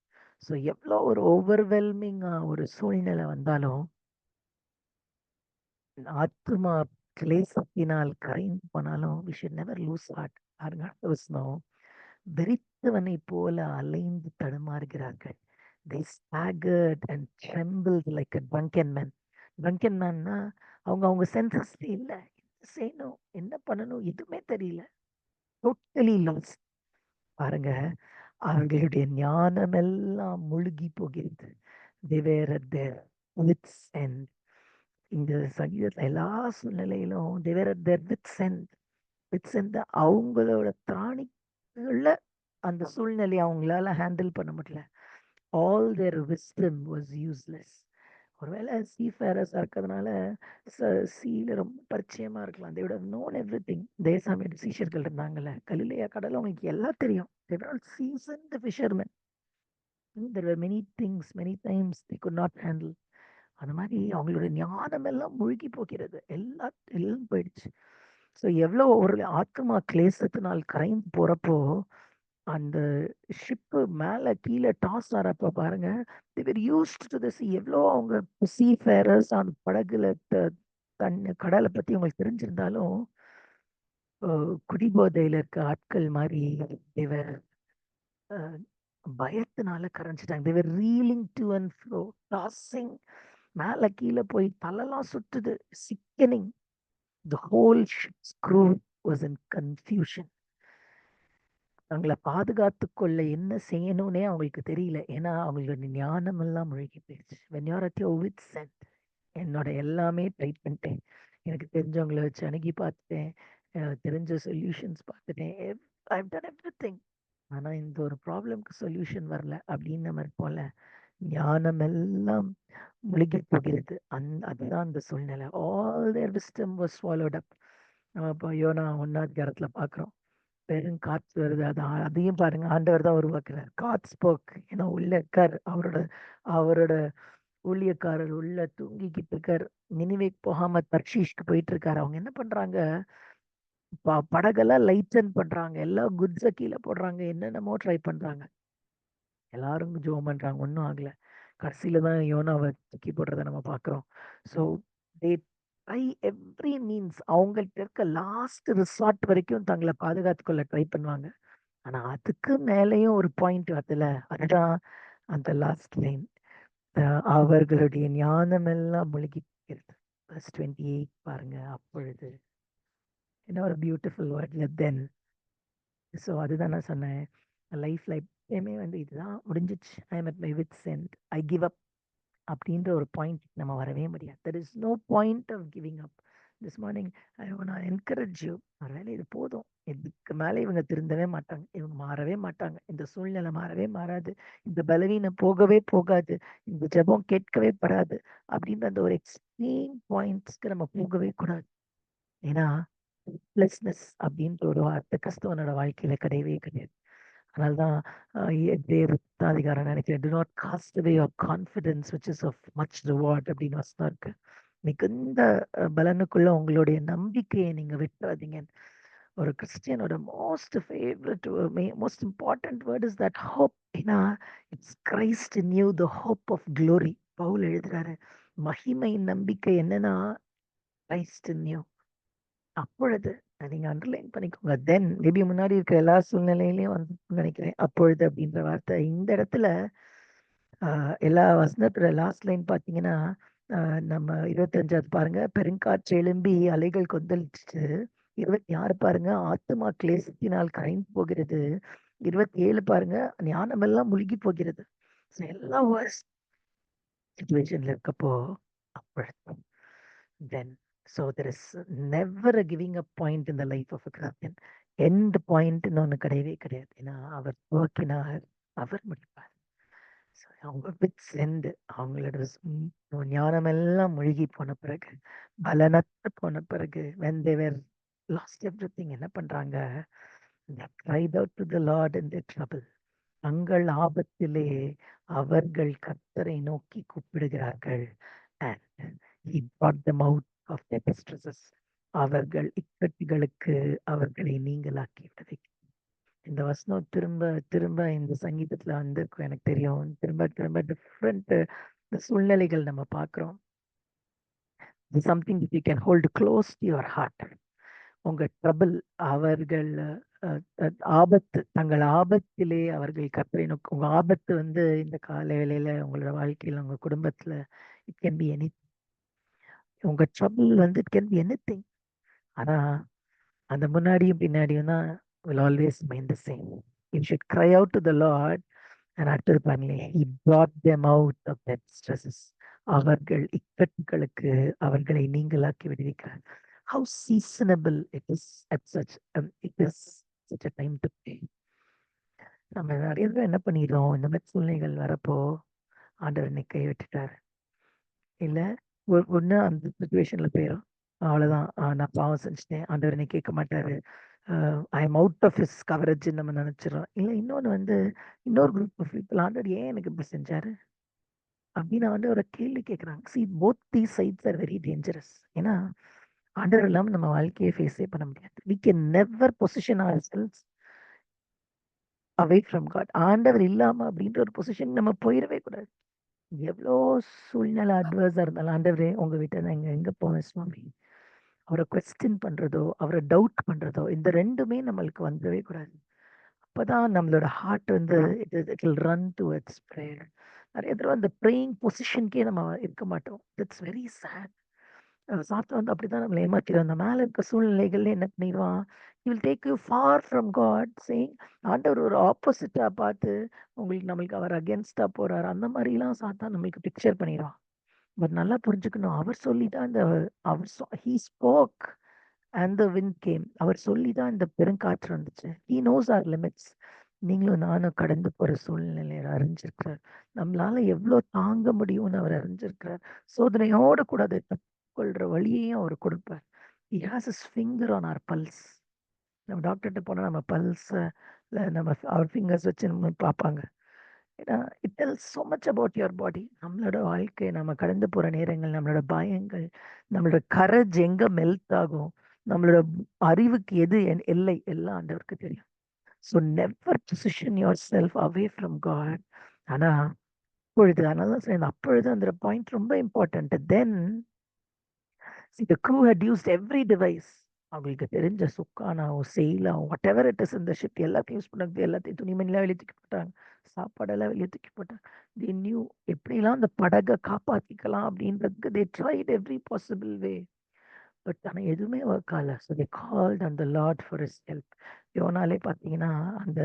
So எவ்வளோ ஒரு ஓவர்வெல்மிங்கா ஒரு சூழ்நிலை வந்தாலும் ஆத்மா கிளேசத்தினால் கரைந்து போனாலும் we should never lose heart. வெறித்தவனை போல அலைந்து தடுமாறுகிறார்கள். They staggered and trembled like a drunken man. drunken manனா அவங்க சென்சஸ்ல இல்ல. என்ன செய்யணும், என்ன பண்ணணும் எதுவுமே தெரியல. Totally last. பாருங்க, அவர்களுடைய ஞானம் எல்லாம் முழுகி போகிறது. They were at their wits end. இந்த சங்கீதத்துல எல்லா சூழ்நிலையிலும் they were at their wits end. wits end அவங்களோட திராணிக்குள்ள அந்த சூழ்நிலையை அவங்களால ஹேண்டில் பண்ண முடியல. All their wisdom was useless. ஒருவேளை சீஃபேரஸாக இருக்கிறதுனால சீல ரொம்ப பரிச்சயமா இருக்கலாம். they would have known everything. தேசாமியோட சீஷர்கள் இருந்தாங்கல்ல, கலிலேயா கடல் அவங்களுக்கு எல்லாம் தெரியும். they were all seasoned fishermen. there were many things, many times they could not handle. அந்த மாதிரி அவங்களோட ஞானம் எல்லாம் மூழ்கி போகிறது. எல்லாம் போயிடுச்சு. ஸோ எவ்வளோ ஒரு ஆத்மா கிளேசத்தினால் கரைந்து போறப்போ அந்த ஷிப்பு மேல கீழே டாஸ் ஆறப்ப பாருங்க, they were used to the sea. எவ்வளோ அவங்க சீ ஃபேரர்ஸ் அந்த படகுல கடலை பத்தி அவங்களுக்கு தெரிஞ்சிருந்தாலும் குடிபோதையில இருக்க ஆட்கள் மாதிரி they were பயத்தினால கரைஞ்சிட்டாங்க. they were reeling to and fro, tossing. மேல கீழே போய் தலைலாம் சுட்டுது. sickening. The whole ship's crew was in confusion. அவங்கள பாதுகாத்துக் கொள்ள என்ன செய்யணும்னே அவங்களுக்கு தெரியல. ஏன்னா அவங்களோட ஞானம் எல்லாம் முழுகி போயிடுச்சு. when you're at your wit's end, என்னோட எல்லாமே ட்ரை பண்ணிட்டேன், எனக்கு தெரிஞ்சவங்கள வச்சு அணுகி பார்த்துட்டேன், தெரிஞ்ச சொல்யூஷன்ஸ் பார்த்துட்டேன், I've done everything. ஆனா இந்த ஒரு ப்ராப்ளம்க்கு சொல்யூஷன் வரல அப்படின்னு நம்ம இருப்போம்ல, ஞானம் எல்லாம் முழுகி போகிறது. அதுதான் அந்த சூழ்நிலை. All their wisdom was swallowed up. நம்ம இப்போ யோனா 1ஆம் அதிகாரத்துல பார்க்கிறோம், பெரும் காற்று வருது. அதையும் பாருங்க, ஆண்டவர் தான் உருவாக்குறார். God spoke. ஏன்னா உள்ள இருக்கார், அவரோட ஊழியக்காரர் உள்ள தூங்கிக்கிட்டு இருக்கார். நினிவேக்கு போகாம தர்ஷீஷ்க்கு போயிட்டு இருக்காரு. அவங்க என்ன பண்றாங்க, படகெல்லாம் லைட்டன் பண்றாங்க, எல்லாம் குட்ஸ கீழே போடுறாங்க, என்னென்னமோ ட்ரை பண்றாங்க, எல்லாரும் ஜோம் பண்றாங்க, ஒன்றும் ஆகல. கடைசியில தான் யோனாவை தூக்கி போடுறத நம்ம பார்க்கிறோம். So they try every means. அவங்கள்ட்ட இருக்க லாஸ்ட் ரிசார்ட் வரைக்கும் தங்களை பாதுகாத்துக் கொள்ள ட்ரை பண்ணுவாங்க. ஆனா அதுக்கு மேலேயும் ஒரு பாயிண்ட் அதுல, அதுதான் அந்த லாஸ்ட் லைன், அவர்களுடைய ஞானம் எல்லாம் முழுகி போகிறது. Verse 28 பாருங்க. அப்பொழுது என்ன ஒரு பியூட்டிஃபுல் வேர்ட்ல தென். ஸோ அதுதான் நான் சொன்னேன், லைஃப்ல எப்பயுமே வந்து இதுதான் முடிஞ்சிச்சு, I am at my wit's end, I give up அப்படின்ற ஒரு பாயிண்ட் நம்ம வரவே முடியாது. There is no point of giving up. This morning I want to encourage you, ஒருவேளை இது போதும், இதுக்கு மேலே இவங்க திருந்தவே மாட்டாங்க, இவங்க மாறவே மாட்டாங்க, இந்த சூழ்நிலை மாறவே மாறாது, இந்த பலவீனம் போகவே போகாது, இந்த ஜெபம் கேட்கவே படாது அப்படின்ற அந்த ஒரு எக்ஸ்ட்ரீம் பாயிண்ட்ஸ்க்கு நம்ம போகவே கூடாது. ஏன்னா ஹெல்ப்லெஸ்னஸ் அப்படின்ற ஒரு வார்த்தை கிறிஸ்தவனோட வாழ்க்கையில கிடையவே கிடையாது. அதனால்தான் அதிகாரம் நினைக்கிறேன், do not cast away your confidence which is of much reward அப்படின்னு வசனம் இருக்கு. மிகுந்த பலனுக்குள்ள உங்களுடைய நம்பிக்கையை நீங்க விட்டுறாதீங்க. ஒரு கிறிஸ்டியனோட most favourite most important word is that hope. ஏன்னா it's Christ in you, the hope of glory. Paul எழுதுறாரு, மகிமை நம்பிக்கை என்னன்னா கிரைஸ்ட் இன் யூ. அப்பொழுது நீங்க அண்டர்லைன் பண்ணிக்கோங்க. தென் மேபி முன்னாடி இருக்கிற எல்லா சூழ்நிலையிலையும் வந்து நினைக்கிறேன் அப்பொழுது அப்படின்ற வார்த்தை இந்த இடத்துல எல்லா வசனத்துல லாஸ்ட் லைன் பாத்தீங்கன்னா, நம்ம 25 பாருங்க, பெருங்காற்று எழும்பி அலைகள் கொந்தளிச்சு. 26 பாருங்க, ஆத்துமா கிளேசத்தினால் கரைந்து போகிறது. 27 பாருங்க, ஞானம் எல்லாம் முழுகி போகிறது. எல்லா சிச்சுவேஷன்ல இருக்கப்போ அப்பொழுது then. So there is never a giving up point in the life of a Christian. End point ஒன்று கிடையவே கிடையாது. ஏன்னா அவர் துவக்கினார், அவர் முடிப்பார். அவங்க விட்ஸ் எண்ட், அவங்களோட ஞானம் எல்லாம் முழுகி போன பிறகு, பலனற்று போன பிறகு, when they were lost everything, என்ன பண்றாங்க, they cried out to the Lord in their trouble. தங்கள் ஆபத்திலே அவர்கள் கர்த்தரை நோக்கி கூப்பிடுகிறார்கள். And he brought them out of their distresses. அவர்கள் இக்கட்டுகளுக்கு அவர்களை நீங்களாக்கி விடுவை. இந்த வசனம் திரும்ப திரும்ப இந்த சங்கீதத்துல வந்திருக்கும், எனக்கு தெரியும். திரும்ப திரும்ப டிஃப்ரெண்ட் சூழ்நிலைகள் நம்ம பார்க்கிறோம். Something you can hold close to your heart. உங்க ட்ரபிள், அவர்கள் ஆபத்து, தங்கள் ஆபத்திலே அவர்கள் கர்த்தரை நோக்கி. உங்க ஆபத்து வந்து இந்த கால வேளையில உங்களோட வாழ்க்கையில, உங்க குடும்பத்துல, இட் கேன் பி எனி. உங்க ட்ரபிள் வந்து இட் கேன் பி எனிதிங். ஆனா அந்த முன்னாடியும் பின்னாடியும் தான் will always remain the same. You should cry out to the Lord, and அடுத்தது பாருங்களேன், he brought them out of their distresses. அவர்கள் இக்கட்டுகளுக்கு அவர்களை நீங்களாக்கி விடுவிக்கிறார். How seasonable it is at such a time to pray. நம்ம நிறைய பேர் என்ன பண்ணிடுறோம், இந்த மாதிரி சூழ்நிலைகள் வரப்போ ஆண்டவர் என்னை கை விட்டுட்டார், இல்ல ஒண்ணு அந்த சுச்சுவேஷன்ல போயிடும், அவ்வளவுதான், நான் பாவம் செஞ்சுட்டேன், ஆண்டவர் என்னை கேட்க மாட்டாரு, I am out of his coverage நம்ம நினைச்சிடறோம். இல்ல இன்னொன்னு வந்து, இன்னொரு குரூப் ஆஃப் பீப்புள் ஆண்டவர் ஏன் எனக்கு இப்படி செஞ்சாரு அப்படின்னு வந்து ஒரு கேள்வி கேட்கறாங்க. See, both these sides are very dangerous. ஏன்னா ஆண்டவர் இல்லாம நம்ம வாழ்க்கையை ஃபேஸே பண்ண முடியாது. We can never position ourselves away from God. ஆண்டவர் இல்லாம அப்படின்ற ஒரு பொசிஷன் நம்ம போயிடவே கூடாது. எவ்வளோ சூழ்நிலை அட்வர்ஸா இருந்தாலும், ஆண்டவரே உங்க வீட்டை நான் எங்க போவேன் சுவாமி, அவரை கொஸ்டின் பண்றதோ, அவரை டவுட் பண்றதோ, இந்த ரெண்டுமே நம்மளுக்கு வந்துடவே கூடாது. அப்பதான் நம்மளோட ஹார்ட் வந்து it will run towards prayer. நிறைய தடவை அந்த ப்ரேயிங் பொசிஷனுக்கே நம்ம இருக்க மாட்டோம். That's very sad. சாத்தான் வந்து அப்படிதான் நம்மளை ஏமாத்திடுவான். அந்த மேல இருக்க சூழ்நிலைகள்ல என்ன பண்ணிடுவான், he will take you far from God saying ஆண்டவர் ஒரு ஆப்போசிட்டா பார்த்து நம்மளுக்கு அவர் அகேன்ஸ்டா போறாரு. அந்த மாதிரிலாம் சாத்தான் நம்மளுக்கு பிக்சர் பண்ணிடுவான். பட் நல்லா புரிஞ்சுக்கணும். அவர் சொல்லி தான் he spoke and the wind came. அவர் சொல்லி தான் இந்த பெருங்காற்று வந்துச்சு. He knows our limits. நீங்களும் நானும் கடந்து போற சூழ்நிலையை அறிஞ்சிருக்கிறார். நம்மளால எவ்வளவு தாங்க முடியும்னு அவர் அறிஞ்சிருக்கிறார். சோதனையோட கூட அதை கொள்ற வழியையும் அவர் கொடுப்பார். He has his finger on our pulse. நம்ம டாக்டர்கிட்ட போனா நம்ம பல்ஸ் நம்ம அவர் ஃபிங்கர்ஸ் வச்சு நம்ம பார்ப்பாங்க. ஏன்னா it டெல்ஸ் so much about your body. நம்மளோட வாழ்க்கை, நம்ம கடந்து போற நேரங்கள், நம்மளோட பயங்கள், நம்மளோட கரேஜ் எங்க மெல்ட் ஆகும், நம்மளோட அறிவுக்கு எது எல்லை, எல்லாம் ஆண்டவருக்கு தெரியும். So never position yourself away from God. ஆனா அதனால தான் சொல்றேன், அப்பொழுது அந்த பாயிண்ட் ரொம்ப important. Then the crew had used every device. அவங்களுக்கு தெரிஞ்ச சுக்கானாவோ செயிலாவோ வாட் எவர் இட் இஸ் இந்த ஷிப் எல்லாத்தையும் யூஸ் பண்ணது, எல்லாத்தையும் துணிமணிலாம் வெளியே தூக்கி போட்டாங்க, சாப்பாடெல்லாம் வெளியே தூக்கி போட்டாங்க. they knew எப்படிலாம் அந்த படகை காப்பாத்திக்கலாம் அப்படின்றதுக்கு they tried every possible way. But ஆனா எதுவுமே ஒர்க் ஆகல. So they called on the Lord for his help. யோனாலே பார்த்தீங்கன்னா அந்த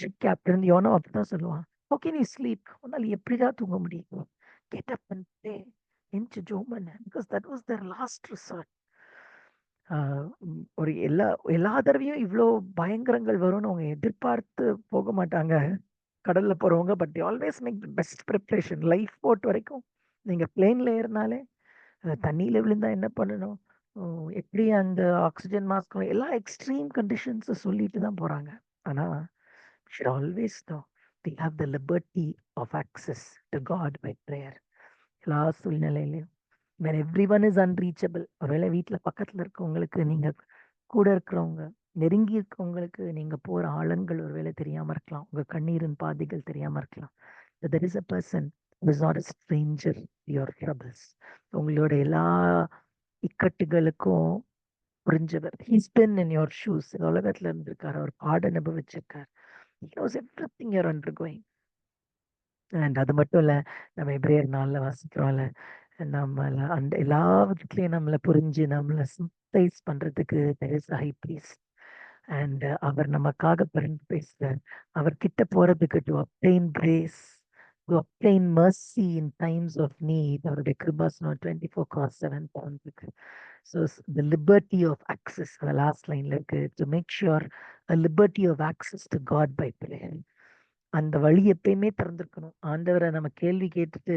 ஷிப் கேப்டன் யோனா அப்படிதான் சொல்லுவான், how can you sleep? உன்னால எப்படிதான் தூங்க முடியும்? Get up and pray into Joman, because that was their last resort. ஒரு எல்லா தடவையும் இவ்வளோ பயங்கரங்கள் வரும்னு அவங்க எதிர்பார்த்து போக மாட்டாங்க கடல்ல போறவங்க. But they always make the best preparation. Life boat வரைக்கும் நீங்க பிளேன்ல ஏறினாலே தண்ணியில விழுந்தா என்ன பண்ணணும், எப்படி அந்த ஆக்சிஜன் மாஸ்க், எல்லா எக்ஸ்ட்ரீம் கண்டிஷன்ஸ் சொல்லிட்டு தான் போறாங்க. ஆனா should always know we have the liberty of access to God by prayer. எல்லா சூழ்நிலையிலையும் when everyone is unreachable, ஒருவேளை வீட்டுல பக்கத்துல இருக்கவங்களுக்கு, நீங்க கூட இருக்கிறவங்க, நெருங்கி இருக்கவங்களுக்கு நீங்க போற ஆழங்கள் ஒருவேளை தெரியாம இருக்கலாம், உங்க கண்ணீரின் பாதைகள் தெரியாம இருக்கலாம். But there is a person who is not a stranger to your troubles. உங்களோட எல்லா இக்கட்டுகளுக்கும் புரிஞ்சவர். He's been in your shoes. இந்த உலகத்துல இருந்திருக்காரு, அவர் பாட அனுபவிச்சிருக்கார். He knows everything you're undergoing. And அது மட்டும் இல்ல, நம்ம எபிரேயர் 4ல வாசிக்கிறோம்ல, நம்மள அந்த எல்லா விதத்துலயும் நம்மளை புரிஞ்சு நம்மளை சிம்பைஸ் பண்றதுக்கு there is a high priest. And அவர் நமக்காக பரிந்து பேசுறார். அவர் கிட்ட போறதுக்கு to obtain grace, to obtain mercy in times of need. அவருடைய கிருபாசனம் 24/7 இருக்கு. So the liberty of access, the last lineல இருக்கு, to make sure a liberty of access to God by prayer. அந்த வழி எப்பயுமே திறந்திருக்கணும். ஆண்டவரை நம்ம கேள்வி கேட்டுட்டு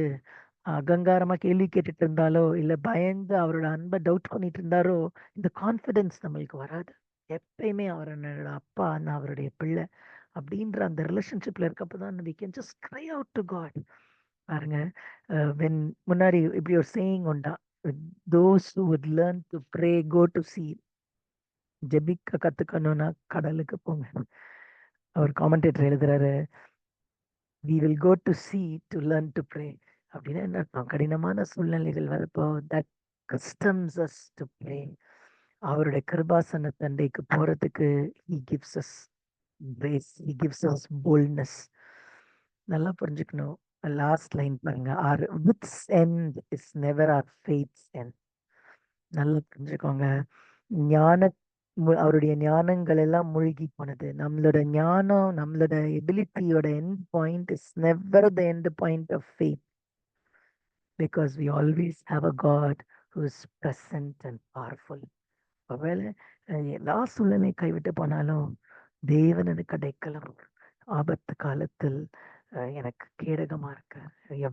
அகங்காரமா கேள்வி கேட்டுட்டு இருந்தாலோ, இல்ல பயந்து அவரோட அன்பை டவுட் பண்ணிட்டு இருந்தாரோ, இந்த கான்ஃபிடன்ஸ் நம்மளுக்கு வராது. எப்பயுமே அவர் என்னோட அப்பா, நான் அவருடைய பிள்ளை அப்படின்ற அந்த ரிலேஷன்ஷிப்ல இருக்கப்பதான் we can just cry out to God. பாருங்க, when முன்னாடி இப்படி ஒரு சேயிங் உண்டா, those who would learn to pray go to sea. ஜெபிக்க கத்துக்கணும்னா கடலுக்கு போங்க. அவர் காமெண்டேட்டர் எழுதுறாரு, we will go to sea to learn to pray. அப்படின்னா என்ன அர்த்தம்? கடினமான சூழ்நிலைகள் வரப்போ that customs us to pray. அவருடைய கிருபாசன தண்டைக்கு போறதுக்கு he gives us grace, he gives us boldness. நல்லா புரிஞ்சுக்கணும். லாஸ்ட் லைன் பாருங்க, our wits end is never our faith's end. நல்லா புரிஞ்சுக்கோங்க. அவருடைய ஞானங்கள் எல்லாம் மூழ்கி போனது. நம்மளோட ஞானம், நம்மளோட எபிலிட்டியோட end point is never the end point of faith, because we always have a God who is present and powerful. ஒருவேளை எல்லா சூழ்நிலை கைவிட்டு போனாலும் தேவன் எனக்கு அடைக்கலம், ஆபத்து காலத்தில் எனக்கு கேடகமா இருக்கார்.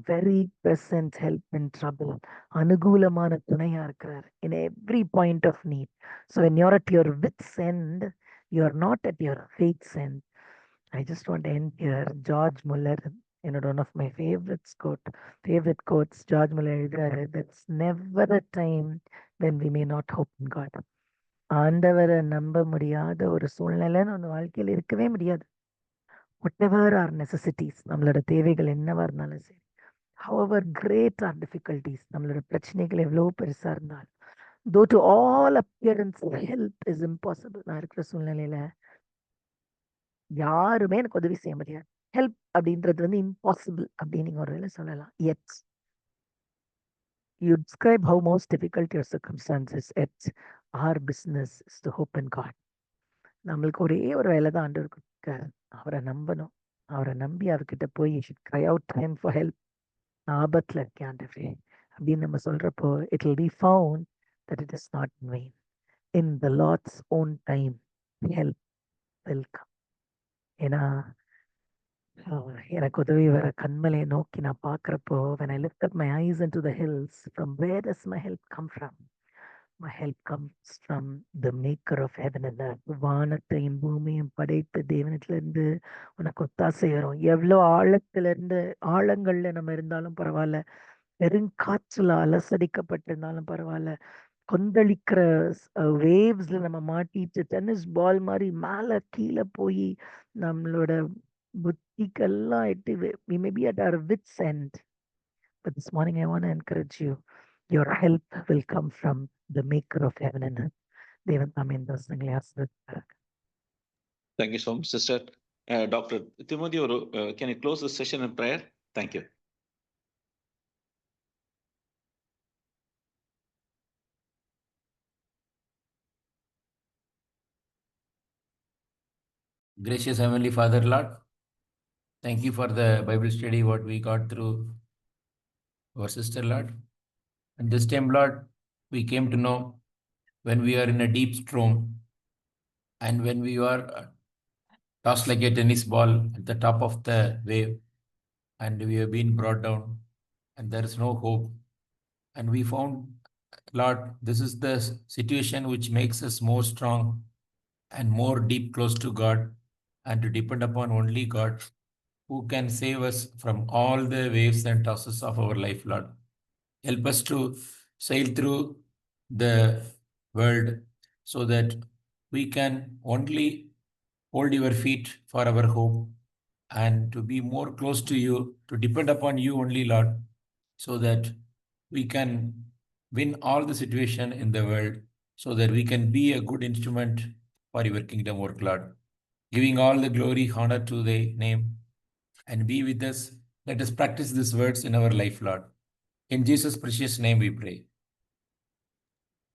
Very present help in trouble. அனுகூலமான துணையா இருக்கிறார் in every point of need. So when you're at your wit's end, you're not at your faith's end. I just want to end here. George Muller, one of my favorite quotes, George Muller எழுதுறாரு, that's never a time when we may not hope in God. ஆண்டவரை நம்ப முடியாத ஒரு சூழ்நிலைன்னு அந்த வாழ்க்கையில் இருக்கவே முடியாது. whatever our necessities, நம்மளோட தேவைகள் என்னவா இருந்தாலும் சரி, however great our difficulties, நம்மளோட பிரச்சனைகள் எவ்வளவு பெருசா இருந்தாலும், though to all appearance help is impossible. நான் இருக்கிற சூழ்நிலையில யாருமே எனக்கு உதவி செய்ய முடியாது, ஹெல்ப் அப்படின்றது இம்பாசிபிள் அப்படின்னு நீங்க ஒருவேளை சொல்லலாம். yet you describe how most difficult your circumstances, yet our business is to hope in God. நம்மளுக்கு ஒரே ஒரு வேலை தான் ஆண்டவர் கொடுக்க, அவரை நம்பணும். அவரை நம்பி அவர்கிட்ட போய் you should cry out to him for help. நான் ஆபத்துல இருக்கேன் ஆண்டவரே அப்படின்னு நம்ம சொல்றப்போ it will be found that it is not in vain. In the Lord's own time, help will come. ஏன்னா எனக்கு உதவி வர கண்மலையை நோக்கி நான் பார்க்குறப்போ when I lift up my eyes into the hills, from where does my help come from? My help comes from the maker of heaven and earth. வானத்தையும் பூமியும் படைத்த தேவனிடத்திலிருந்து உனக்கு ஒத்தாசை வரும். எவ்வளோ ஆழத்திலிருந்து ஆழங்கள்ல நம்ம இருந்தாலும் பரவாயில்ல, பெருங்காற்றுல அலசடிக்கப்பட்டிருந்தாலும் பரவாயில்ல, கொந்தளிக்கிற வேவ்ஸ்ல நம்ம மாட்டிட்டு டென்னிஸ் பால் மாதிரி மேல கீழே போய் நம்மளோட புத்திக்கெல்லாம் எட்டி we may be at our wits end, but this morning I want to encourage you, your help will come from the maker of heaven and earth. தேவன் தாமே இந்த வசனங்களை ஆசீர்வதிப்பாராக. Thank you so much, sister. Dr. Timothy, can you close the session in prayer? Thank you. Gracious Heavenly Father, Lord, thank you for the Bible study, what we got through our sister, Lord. And this time, Lord, we came to know when we are in a deep storm and when we are tossed like a tennis ball at the top of the wave and we have been brought down and there is no hope. And we found, Lord, this is the situation which makes us more strong and more deep close to God and to depend upon only God who can save us from all the waves and tosses of our life, Lord. Help us to sail through the world so that we can only hold your feet for our hope and to be more close to you, to depend upon you only, Lord, so that we can win all the situation in the world, so that we can be a good instrument for your kingdom work, Lord. Giving all the glory, honor to thy name, and be with us. Let us practice these words in our life, Lord. In Jesus' precious name we pray.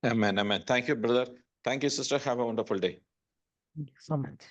Amen, amen. Thank you, brother. Thank you, sister. Have a wonderful day. Thank you so much.